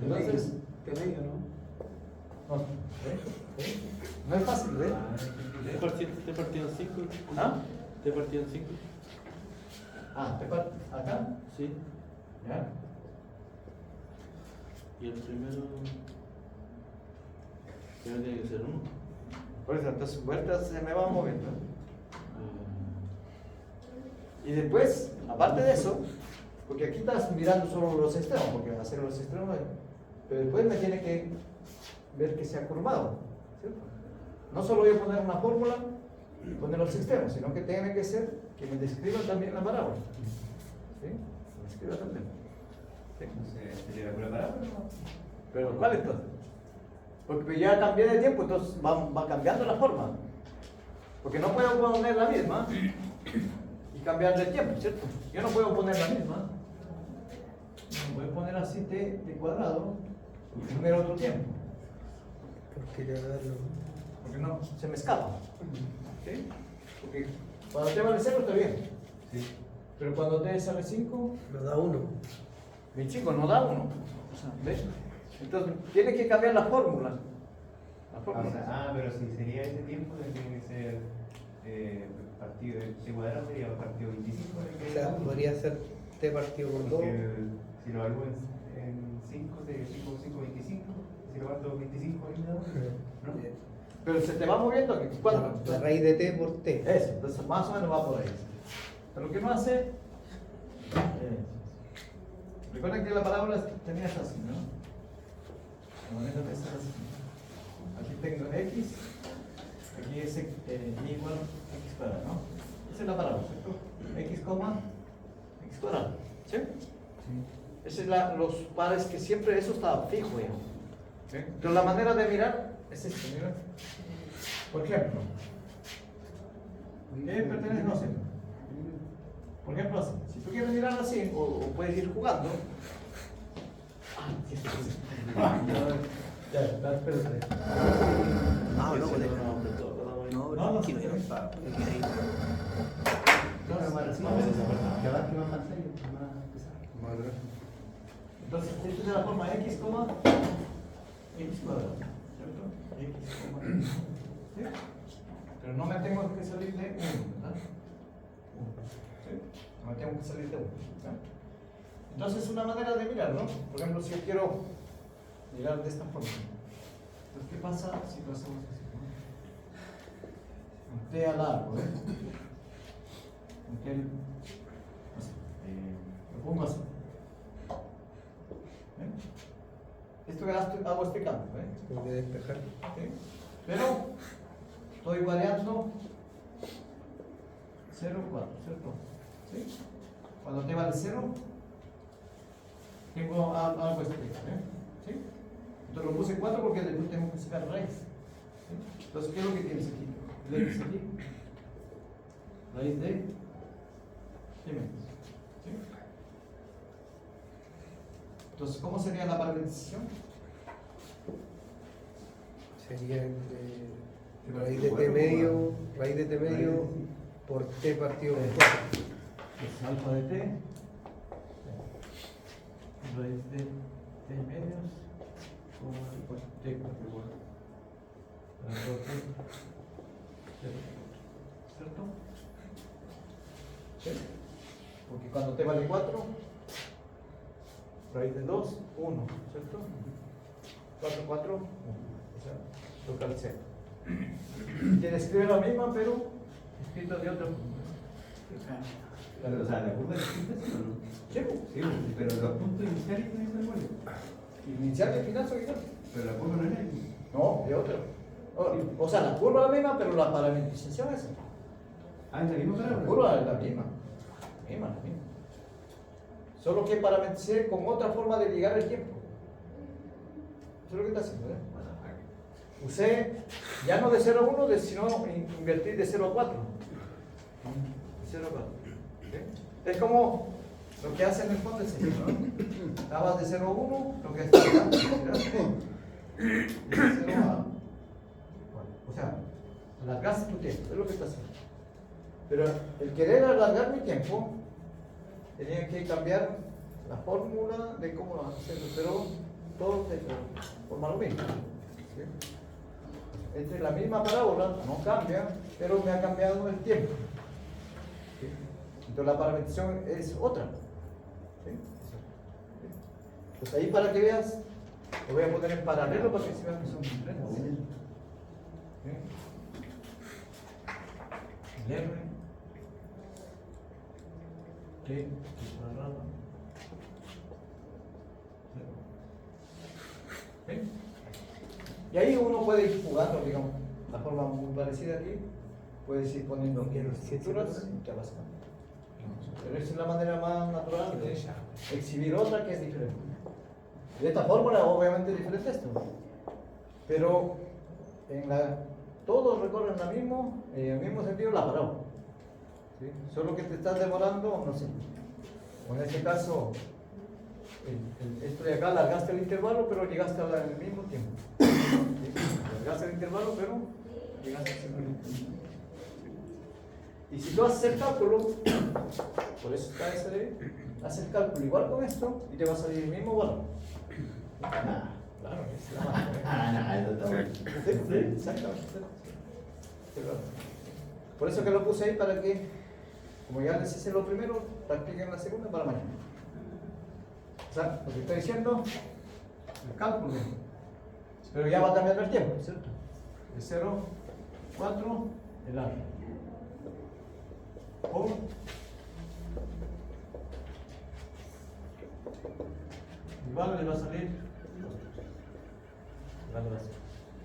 Entonces, Te medio, ¿no? no, no es fácil, ¿ves? Te partido en 5. ¿Ah? Te partido en 5. ¿Acá? Sí. ¿Ya? Y el primero. Tiene que ser 1. Por eso, entonces vueltas se me van moviendo. Y después, aparte de eso, porque aquí estás mirando solo los extremos, porque hacer los extremos, pero después me tiene que ver que sea curvado, ¿cierto? No solo voy a poner una fórmula y poner los extremos, sino que tiene que ser que me describa también la parábola. ¿Sí? Me describa también. ¿Sí? Entonces, sería la parábola. Pero ¿cuál entonces? Porque ya cambié de tiempo, entonces va cambiando la forma. Porque no puedo poner la misma y cambiar de tiempo, ¿cierto? Yo no puedo poner la misma. Voy a poner así t cuadrado y poner otro tiempo. Porque ya darlo. Porque no, se me escapa. ¿Sí? Porque cuando t vale 0 está bien. Sí. Pero cuando t sale 5, Lo da 1. 25 no da 1. O sea, ¿ves? Entonces tiene que cambiar la fórmula. La fórmula. Pero si sería ese tiempo, tiene que ser partido de t cuadrado, sería partido 25. O sea, podría ser T partido por 2. Porque si lo hago en 5, sería 5, 5, 25. Si lo parto 25, ahí me da 1. ¿No? Pero se te va moviendo aquí. ¿Cuándo? La raíz de T por T. Eso, entonces más o menos va por ahí. Pero lo que no hace. Recuerden que la parábola tenías así, ¿no? La manera de estar así. Aquí tengo x, aquí es y igual x cuadrado, ¿no? Esa es la parábola, ¿cierto? X, x cuadrado. ¿Sí? Sí. Esos es los pares que siempre eso estaba fijo ya. ¿Sí? Pero la manera de mirar es esta, mira. Por ejemplo, ¿qué pertenece? No sé. Por ejemplo, así. Si tú quieres mirar así, o puedes ir jugando. Ya, espérate. No, No, tranquilo, ya está. Que va más serio, más Madre. Entonces, esta es la forma x, x cuadrado, ¿cierto? X, ¿sí? Pero no me tengo que salir de 1, ¿verdad? ¿Sí? No tengo que salir de 1. Entonces es una manera de mirar, ¿no? Por ejemplo, si yo quiero mirar de esta forma. Entonces, ¿qué pasa si lo hacemos así? Un T al largo, ¿eh? Así. Lo pongo así. Esto que hago este cambio, Tengo que despejar. ¿sí? Pero estoy variando 0, 4, ¿cierto? ¿Sí? Cuando t vale 0, tengo algo explicar, ¿sí? Entonces lo puse 4 porque después tengo que sacar raíz. ¿Sí? Entonces, ¿qué es lo que tienes aquí? El x aquí, raíz de t menos. ¿Sí? Entonces, ¿cómo sería la parametrización? Sería raíz de t medio por t partido por 4. Es alfa de t, raíz de t medios, como t igual a 2t, ¿cierto? ¿Sí? Porque cuando t vale 4, raíz de 2, 1, ¿cierto? 4, 4, 1. O sea, toca el 0. Quien escribe la misma, pero escrito de otra forma. Pero, o sea, la curva es distinta, ¿sí o no? Sí, Sí, pero los puntos iniciales tienen que ser iguales. inicial y final son iguales. Pero la curva no es la misma. No, de otro. O sea, la curva es la misma, pero la parametrización es esa. Ah, es la misma La palabra. curva es la misma. La misma. Solo que parametricé con otra forma de ligar el tiempo. Eso es lo que está haciendo, ¿eh? Usé ya no de 0 a 1, sino invertir de 0 a 4. De 0 a 4. ¿Sí? Es como lo que hace en el fondo el señor, ¿no? Dabas de 0 a 1, lo que hace de 0 a 4. O sea, alargaste tu tiempo, es lo que está haciendo. Pero el querer alargar mi tiempo, tenía que cambiar la fórmula de cómo hacerlo, pero todo se forma lo mismo. ¿Sí? Esta es la misma parábola, no cambia, pero me ha cambiado el tiempo. ¿Sí? Entonces la parametrización es otra. ¿Sí? Pues ahí para que veas, lo voy a poner en paralelo para que se vean que son diferentes. ¿Sí? El R, T, la rama. ¿Sí? Y ahí uno puede ir jugando, digamos, la forma muy parecida aquí, puedes ir poniendo estructuras y te vas cambiando. Pero esa es la manera más natural de exhibir otra que es diferente. Y esta fórmula obviamente es diferente a esto, pero todos recorren el mismo sentido la parábola. ¿Sí? Solo que te estás demorando, no sé, o en este caso, esto de acá alargaste el intervalo, pero llegaste al mismo tiempo. ¿Sí? Alargaste el intervalo, pero llegaste al mismo tiempo. Y si tú haces el cálculo, por eso está ese de, haces el cálculo igual con esto y te va a salir el mismo valor. Claro, es la más. Eso está bueno. Sí, exactamente. Sí, claro. Por eso que lo puse ahí para que, como ya les hice lo primero, practiquen la segunda para mañana. O sea, lo que estoy diciendo, el cálculo. Pero ya va cambiando el tiempo, ¿cierto? De 0, 4, el A. Por igual le va a salir.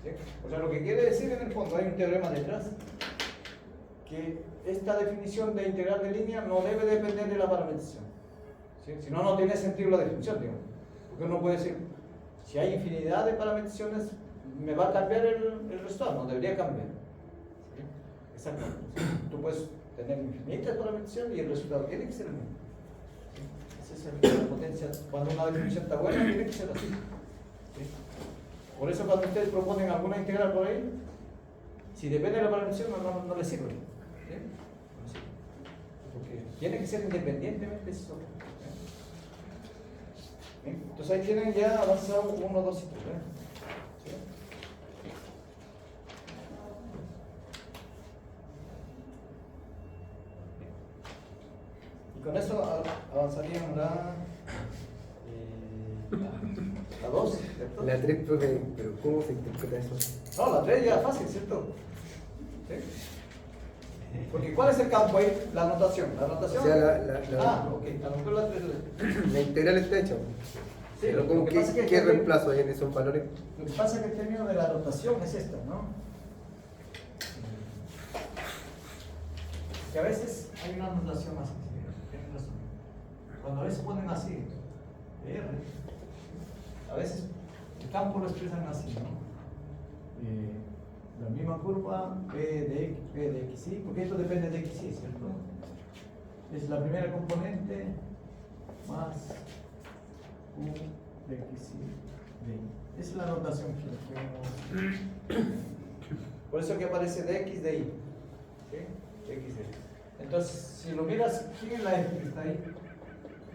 ¿Sí? O sea, lo que quiere decir en el fondo, hay un teorema detrás, que esta definición de integral de línea no debe depender de la parametrización. ¿Sí? Si no, no tiene sentido la definición, digamos. Porque uno puede decir, si hay infinidad de parametrizaciones, me va a cambiar el resultado, no debería cambiar. ¿Sí? Exactamente. Tú puedes tener infinitas parametrizaciones y el resultado tiene que ser el mismo. ¿Sí? Esa es la potencia. Cuando una definición está buena, tiene que ser así. ¿Sí? Por eso cuando ustedes proponen alguna integral por ahí, si depende de la parametrización no les sirve. ¿Sí? No sirve. Porque tiene que ser independientemente de eso. ¿Sí? Entonces ahí tienen ya avanzado 1, 2 y 3. ¿Sí? con eso avanzaríamos la 2, ¿cierto? La 3, profe, pero ¿cómo se interpreta eso? No, la 3 ya es fácil, ¿cierto? ¿Sí? Porque ¿cuál es el campo ahí? La anotación. La anotación. O sea, ok, a lo mejor la 3. la integral está hecha. Sí, Pero lo ¿cómo que que, pasa es que ¿qué el- reemplazo hay en esos valores? Lo que pasa es que el término de la anotación es esta, ¿no? Que a veces hay una anotación así, tienes razón. Cuando a veces ponen así, R, a veces el campo lo expresan así, ¿no? La misma curva, P de X, ¿sí? Porque esto depende de X, ¿cierto? Es la primera componente más U de X, de Y. Esa es la notación que vemos. Por eso que aparece de X, de Y. ¿Sí? De X, de Y. Entonces, si lo miras, ¿quién es la X que está ahí?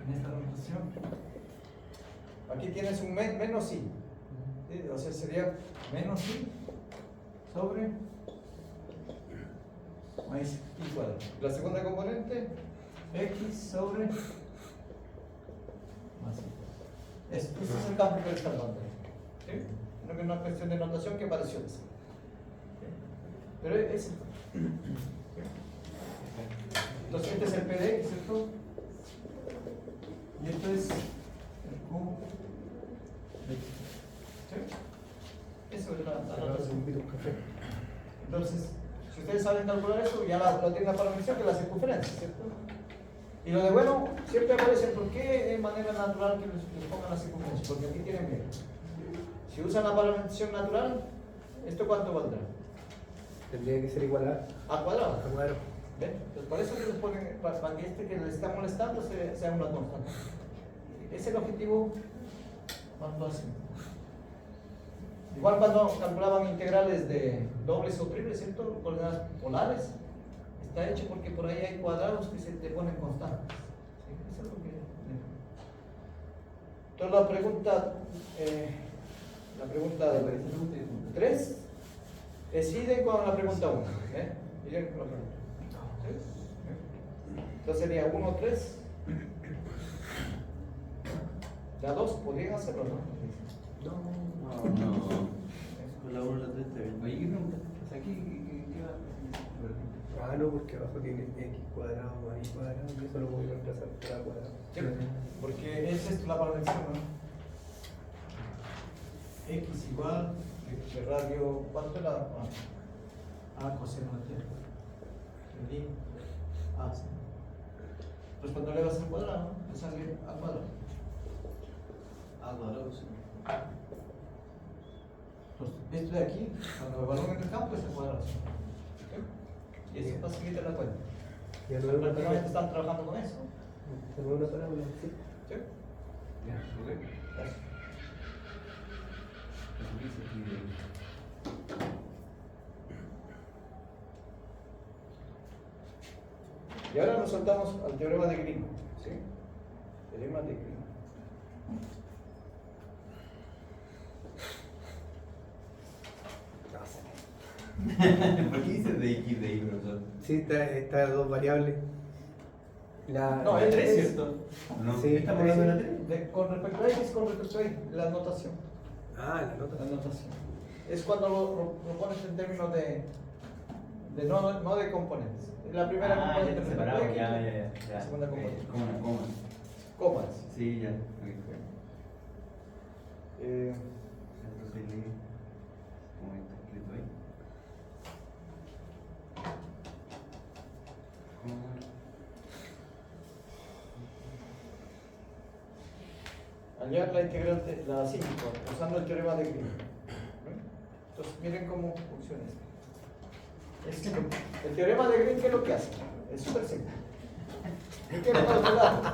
En esta notación. Aquí tienes un menos I. ¿Sí? O sea, sería menos I sobre más I cuadrado. La segunda componente, X sobre más I. Ese es el campo que le está dando. ¿Sí? No que es una cuestión de notación que apareció así. ¿Sí? Pero es. Entonces este es el PD, ¿cierto? Y esto es el Q de X. ¿Sí? Eso es la Ahora notación. invito un café. Entonces, si ustedes saben calcular eso, ya lo tienen para mención que es la circunferencia, ¿cierto? Y lo de bueno, siempre aparece, ¿por qué de manera natural que les pongan la circunferencia? Porque aquí tienen bien. Si usan la parametrización natural, ¿esto cuánto valdrá? Tendría que ser igual A cuadrado. a cuadro. ¿Ven? Entonces, por eso que les ponen, para que este que les está molestando sea una constante. Ese es el objetivo más básico. Igual cuando calculaban integrales de dobles o triples, ¿cierto? Coordenadas polares, está hecho porque por ahí hay cuadrados que se te ponen constantes. ¿Sí? Eso es lo que... Entonces la pregunta 3 es idem con la pregunta 1. Idem con la pregunta. ¿Sí? Entonces sería 1, 3. La 2 podrían hacerlo, ¿no? No. Con la 1 y la 3 está bien. Oye, ¿qué preguntaste? O sea, ¿qué va a Ah, no, porque abajo tiene X cuadrado más Y cuadrado y eso lo voy a reemplazar por A cuadrado. Sí, porque es esto la parametrización, ¿no? X igual que radio, ¿cuánto es la A coseno de t? Y A. Sí. Pues cuando le vas al cuadrado, te sale A cuadrado. A cuadrado, sí. Entonces, esto de aquí, cuando evalúen en el campo, es A cuadrado. ¿Ok? Y eso facilita la cuenta. Ya no es una Prácticamente parábola. están trabajando con eso. Se mueve una parábola, sí. ¿Sí? Ya, ok. Gracias. Y ahora nos saltamos al teorema de Green. ¿Sí? Teorema de Green. ¿Por qué dices de X de Y, profesor? Sí, está dos variables. No, es 3, ¿cierto? No, Sí, ¿estamos hablando de la 3? Con respecto a X, con respecto a Y, la notación. Ah, la nota. La notación. Es cuando lo pones en términos de no de componentes. La primera Ah, ya componente está respecto a separado, X, ya. la segunda Ok, componente. Coma. Comas. Sí, ya. Ok, Eh, entonces lee como está escrito ahí. Coma. hallar la integral de la 5 usando el teorema de Green. Entonces, miren cómo funciona esto. El teorema de Green, ¿qué es lo que hace? Es súper simple. Yo quiero calcular,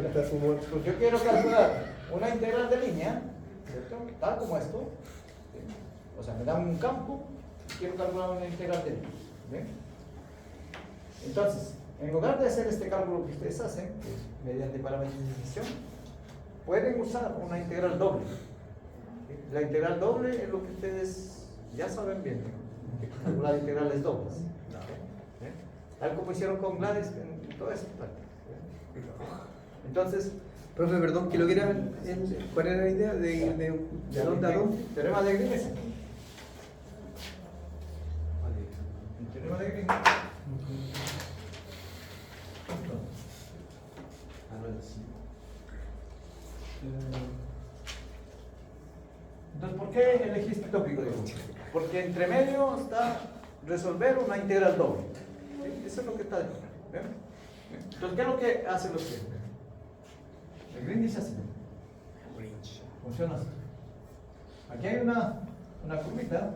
Está su humor. pues yo quiero calcular una integral de línea, ¿cierto? Tal como esto. ¿Sí? O sea, me dan un campo y quiero calcular una integral de línea. ¿Bien? Entonces, en lugar de hacer este cálculo que ustedes hacen, que es mediante parametrización, pueden usar una integral doble. La integral doble es lo que ustedes ya saben bien, ¿no? Calcular integrales dobles. Tal como hicieron con Gladys en toda esa parte. Entonces, Profe, perdón que lo quiera, ¿cuál era la idea de dónde a dónde? teorema de Green es el teorema de Green. Entonces, ¿por qué elegí este tópico? Porque entre medio está resolver una integral doble. ¿Sí? Eso es lo que está dentro. ¿Ven? Entonces, ¿qué es lo que hacen los que? El Green dice así. Funciona así. Aquí hay una curvita.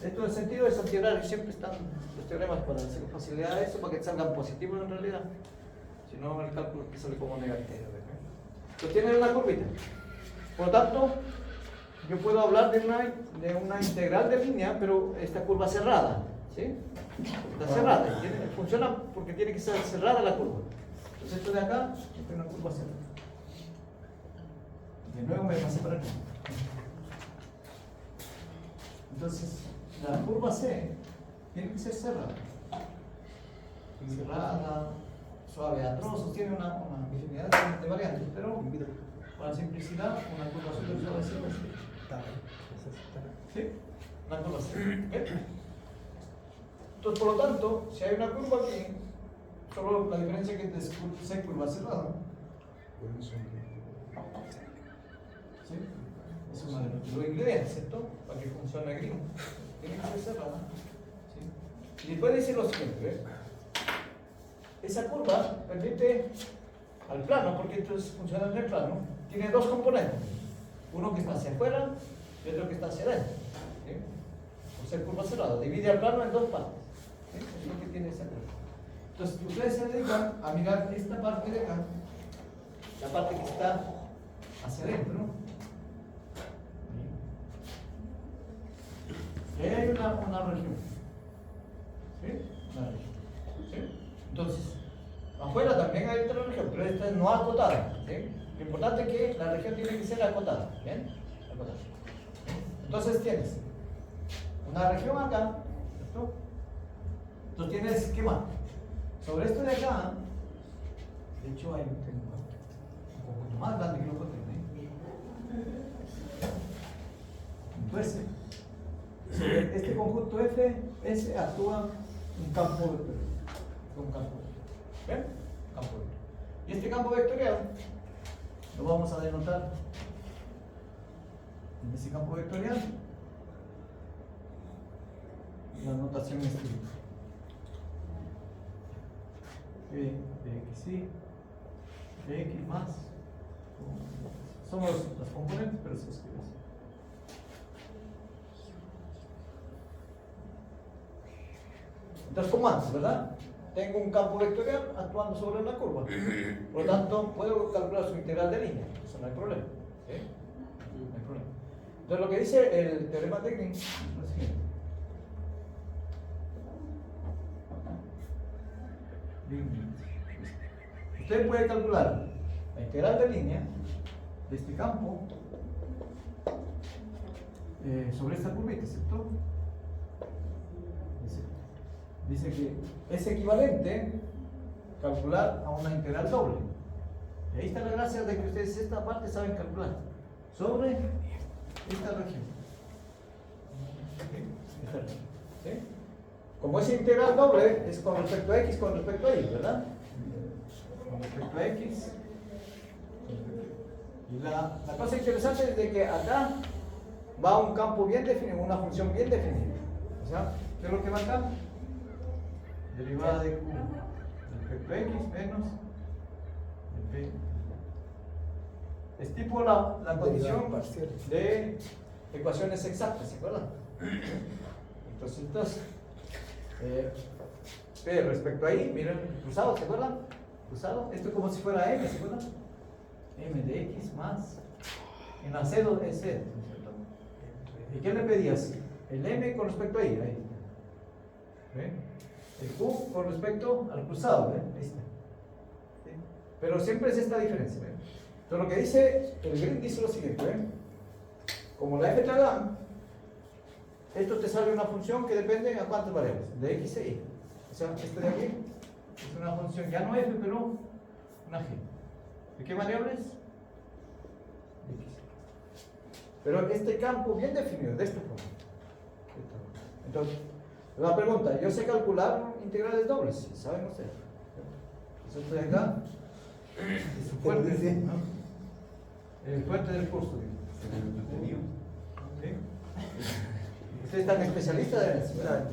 Esto en el sentido de antihorario, siempre están los teoremas para hacer facilidad de eso, para que salgan positivos en realidad. Si no, el cálculo que sale como negativo. Entonces tienen una curvita. Por lo tanto, yo puedo hablar de una integral de línea, pero esta curva cerrada. ¿Sí? Está cerrada. Funciona porque tiene que ser cerrada la curva. Entonces esto de acá es una curva cerrada. De nuevo me pasé para acá. Entonces, la curva C tiene que ser cerrada. Cerrada, suave a trozos, tiene una infinidad de variantes, pero para simplicidad, una curva súper suave ¿sí? Una curva C. Entonces, por lo tanto, si hay una curva aquí, solo la diferencia que es C curva cerrada. ¿Sí? Es uno de los ingredientes, ¿cierto? Para que funcione Green. Tiene que ser cerrada. ¿Sí? Y después dice lo siguiente, ¿ves? Esa curva permite al plano, porque entonces funciona en el plano, tiene dos componentes. Uno que está hacia afuera y otro que está hacia adentro. ¿Sí? Por ser curva cerrada, divide al plano en dos partes. ¿Sí? Es lo que tiene esa curva. Entonces, ustedes se dedican a mirar esta parte de acá, la parte que está hacia adentro, ¿no? Y ahí hay una región. ¿Sí? Una región. ¿Sí? Entonces, afuera también hay otra región, pero esta es no acotada. ¿Sí? Lo importante es que la región tiene que ser acotada. ¿Bien? Acotada. Entonces tienes una región acá, ¿cierto? Entonces tienes, ¿qué más? Sobre esto de acá, de hecho hay un poco más grande que lo que tiene. Entonces, sobre este conjunto F, S actúa un campo vectorial. Un campo vectorial. ¿Ven? Campo vectorial. Y este campo vectorial lo vamos a denotar en ese campo vectorial. La notación es X X más. Son los componentes, pero se escribe así. Entonces, como antes, ¿verdad? Tengo un campo vectorial actuando sobre una curva. Por lo tanto, puedo calcular su integral de línea. Eso no hay problema. ¿Sí? No hay problema. Entonces, lo que dice el teorema de Green es lo siguiente. Usted puede calcular la integral de línea de este campo sobre esta curvita, ¿cierto? Dice que es equivalente calcular a una integral doble. Y ahí está la gracia de que ustedes esta parte saben calcular sobre esta región. Esta región. ¿Sí? Como esa integral doble es con respecto a X con respecto a Y, ¿verdad? Con respecto a X. Y la cosa interesante es de que acá va un campo bien definido, una función bien definida. O sea, ¿qué es lo que va acá? Derivada de Q respecto a X menos de P. Es tipo la condición de ecuaciones exactas, ¿se acuerdan? Entonces P respecto a Y, miren, cruzado, ¿se acuerdan? Cruzado, esto es como si fuera M, ¿se acuerdan? M de X más en la C es C, ¿cierto? ¿Y qué le pedías? El M con respecto a Y, ahí. ¿Ven? El Q con respecto al cruzado, ¿ven? Ahí está. ¿Sí? Pero siempre es esta diferencia, ¿ven? Entonces lo que dice, el Green dice lo siguiente, ¿ven? Como la F te da, esto te sale una función que depende a cuántas variables, de X e Y. O sea, este de aquí Es una función, ya no f, pero una g. ¿De qué variables? X. Pero este campo bien definido, de esta forma. Entonces, la pregunta, yo sé calcular integrales dobles, ¿saben ustedes? Eso estoy acá. Es un fuerte, ¿no? El fuerte del curso. ¿Sí? Ustedes están especialistas de eso, ¿verdad?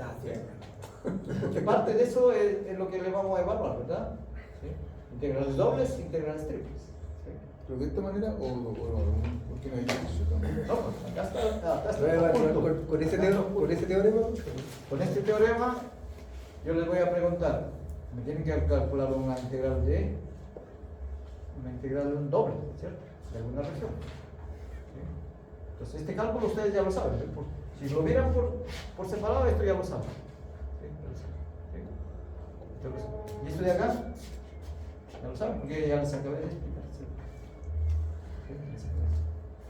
Porque parte de eso es lo que le vamos a evaluar, ¿verdad? ¿Sí? Integrales dobles, integrales triples. ¿Sí? ¿Pero de esta manera o no? ¿Por qué no hay ejercicio también? No, pues acá está Prueba, punto. con ese teorema, Con este teorema, yo les voy a preguntar, me tienen que calcular una integral doble, ¿cierto? De alguna región. ¿Sí? Entonces, este cálculo ustedes ya lo saben. Si lo miran por separado, esto ya lo saben. ¿Sí? ¿Sí? Esto lo saben. ¿Y esto de acá? Ya lo saben, porque ya les acabé de explicar. ¿Sí? ¿Sí?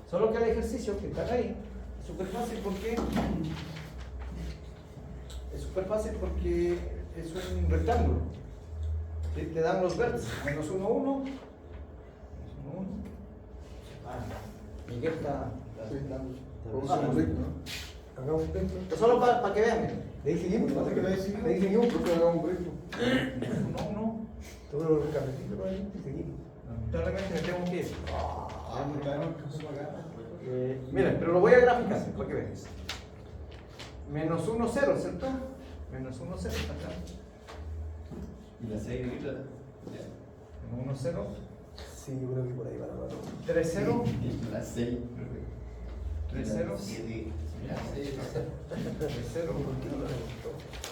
Solo que el ejercicio que está ahí es súper fácil porque es un rectángulo. ¿Sí? Te dan los vértices, menos 1, 1. Miguel está dando. Vamos a hacer un recto, ¿no? hagamos un recto. Solo para que vean, miren. De ahí seguimos, ¿Para qué lo decimos? de ahí seguimos. ¿Por qué no hagamos un recto? 1, 1. Todo lo recapitulamos probablemente y seguimos. Lamentablemente me tengo que ir. Tenemos que pagar. Miren, pero lo voy a graficar para que vean. Menos 1, 0, ¿cierto? Menos 1, 0, está acá. ¿Y la 6 de Menos 1, 0. Sí, yo creo que por ahí va la mano. 3, 0. La 6. 3, 0. 7. 3, 0.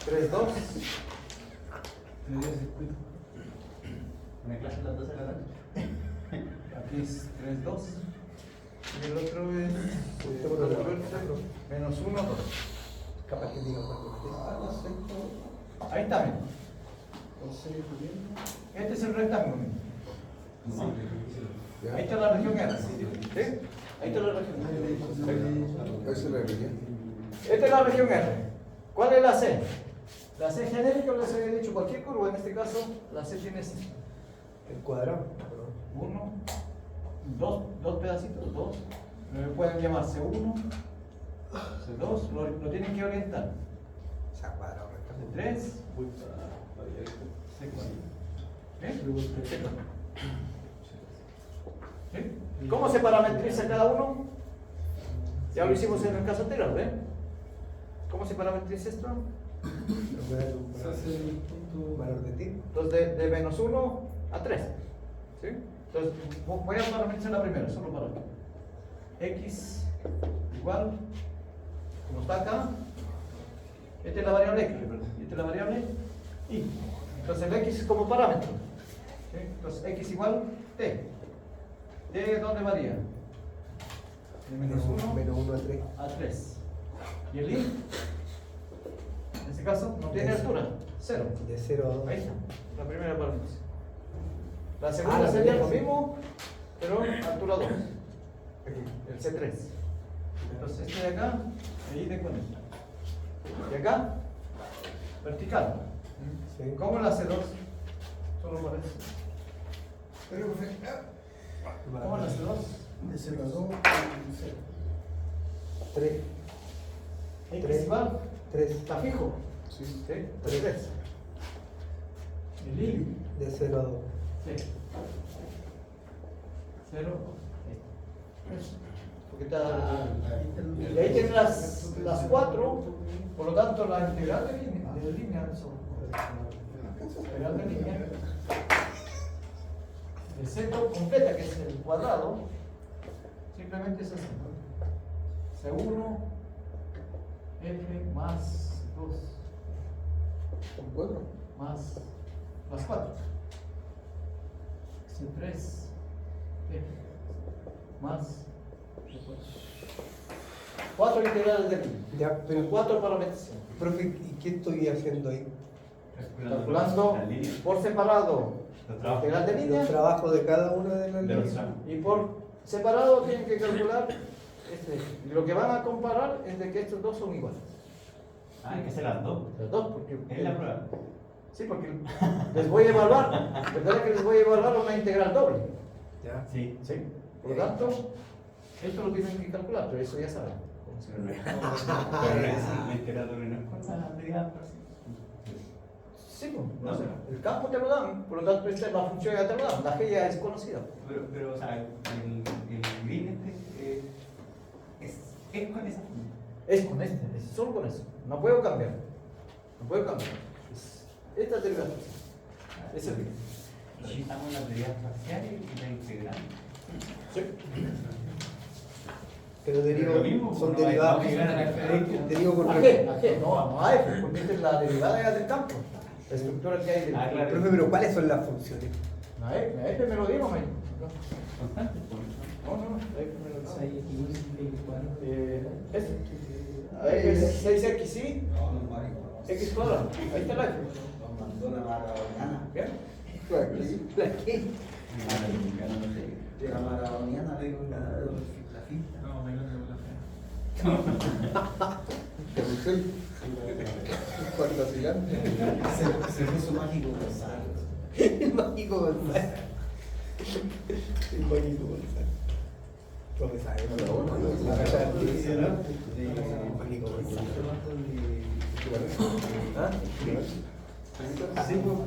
3, 2. ¿Una clase a las 12 de la noche? Aquí es 3, 2. Y el otro es menos 1, 2. Capaz que diga cuando Ahí está, miren. Este es el rectángulo, miren. ¿Ya? Ahí está la región R. ¿Sí? Ahí está la región R. Esa es la realidad. Esta es la región R. ¿Cuál es la C? La C genérica les había dicho cualquier curva, en este caso la C tiene C. el cuadrado. Uno, dos pedacitos, dos. Pueden llama C1, C2, lo tienen que orientar. O sea, cuadrado, rectángulo. C3, C4. ¿Sí? ¿Cómo se parametriza cada uno? Ya lo hicimos en el caso anterior, ¿ves? ¿Cómo se parametriza esto? Se hace el punto valor de ti. Entonces de menos 1 a 3. ¿Sí? Entonces voy a parametrizar la primera, solo para x igual, como está acá, esta es la variable x, y esta es la variable y. Entonces el x es como parámetro. ¿Sí? Entonces x igual t. ¿T dónde varía? De menos 1 Menos 1 a 3. a 3. ¿Y el y? En este caso no tiene altura, 0. De 0 a 2. Ahí está, la primera parámetro. La segunda la sería lo primera, sí. mismo, pero altura 2. El C3. Entonces este de acá, ahí de con esto. Y acá, vertical. Sí. ¿Cómo la C2? Solo por eso. ¿Cómo la C2? De 0 a 2 3. X igual, 3. está fijo. Sí. ¿Sí? 3. El I, De 0 a 2. sí. 0. Porque está. Y ahí tienen las 4, por lo tanto la integral de línea integral de línea el centro completa, que es el cuadrado, simplemente es así. C1 F más 2 ¿Son 4? más las 4. C3 F más 4 integrales de línea. Ya, pero 4 parámetros. profe, ¿y qué estoy haciendo ahí? Calculando por separado la integral de línea Los trabajos de cada una de las líneas. y por separado tienen que calcular y lo que van a comparar es de que estos dos son iguales. Ah, hay que hacer las dos. Los dos, porque Es la prueba. Sí, porque les voy a evaluar, ¿verdad que les voy a evaluar una integral doble? ¿Ya? Sí. ¿Sí? Por lo tanto, esto lo tienen que calcular, pero eso ya saben. Pero no es la integral doble, no es con la derivada parcial. Sí, pues, No. o sea, el campo te lo dan, por lo tanto esta es la función ya te lo dan, la G ya es conocida. Pero o sea, el green es con esa función. Es con este, es solo con eso, no puedo cambiar. No puedo cambiar. Esta derivada parcial. Es el green. Necesitamos la derivada parcial y la integral. Sí. Pero Pero lo mismo, son no hay- derivados. no hay ganas de- Derivo por ¿A G? ¿A G? No, a F, porque esta es la derivada ya del campo. La estructura que hay del Ah, claro. Profe, pero ¿cuáles son las funciones? La F me lo dieron ahí. Constantes, por eso. No, la F me lo dieron. Ahí igual significa igual. Este. La F es 6x, y x cuadrado. Ahí está la F. Nos mandó la maradoniana. ¿Bien? ¿La qué? La maradoniana le digo la finta. No, bailando con la fe. Carrusel. Cuarta oscilante. Se puso mágico Gonzalo. El mágico Gonzalo. El mágico Gonzalo. Profe, sabemos la uno, ¿no? La casa de el mágico Gonzalo. ¿Ah? Sí, pues,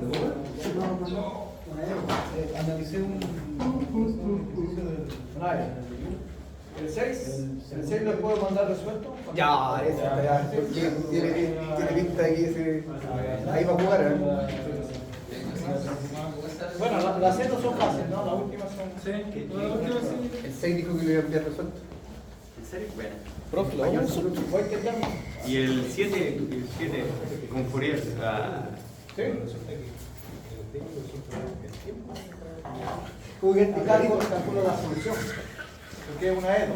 analicé un ejercicio de. Una F. El 6 lo puedo mandar resuelto. Ya, eso, ya. Porque tiene pinta de que ese. Ahí va a jugar, ¿eh? Bueno, las C no son fáciles, ¿no? Las últimas son. Sí, la última sí. El 6 dijo que lo iba a enviar resuelto. ¿En serio? Bueno. Profe, la vamos a Voy a intentar. Y el 7 con Fourier. Sí. Jugué Acá digo, calculo la solución. Porque es una E.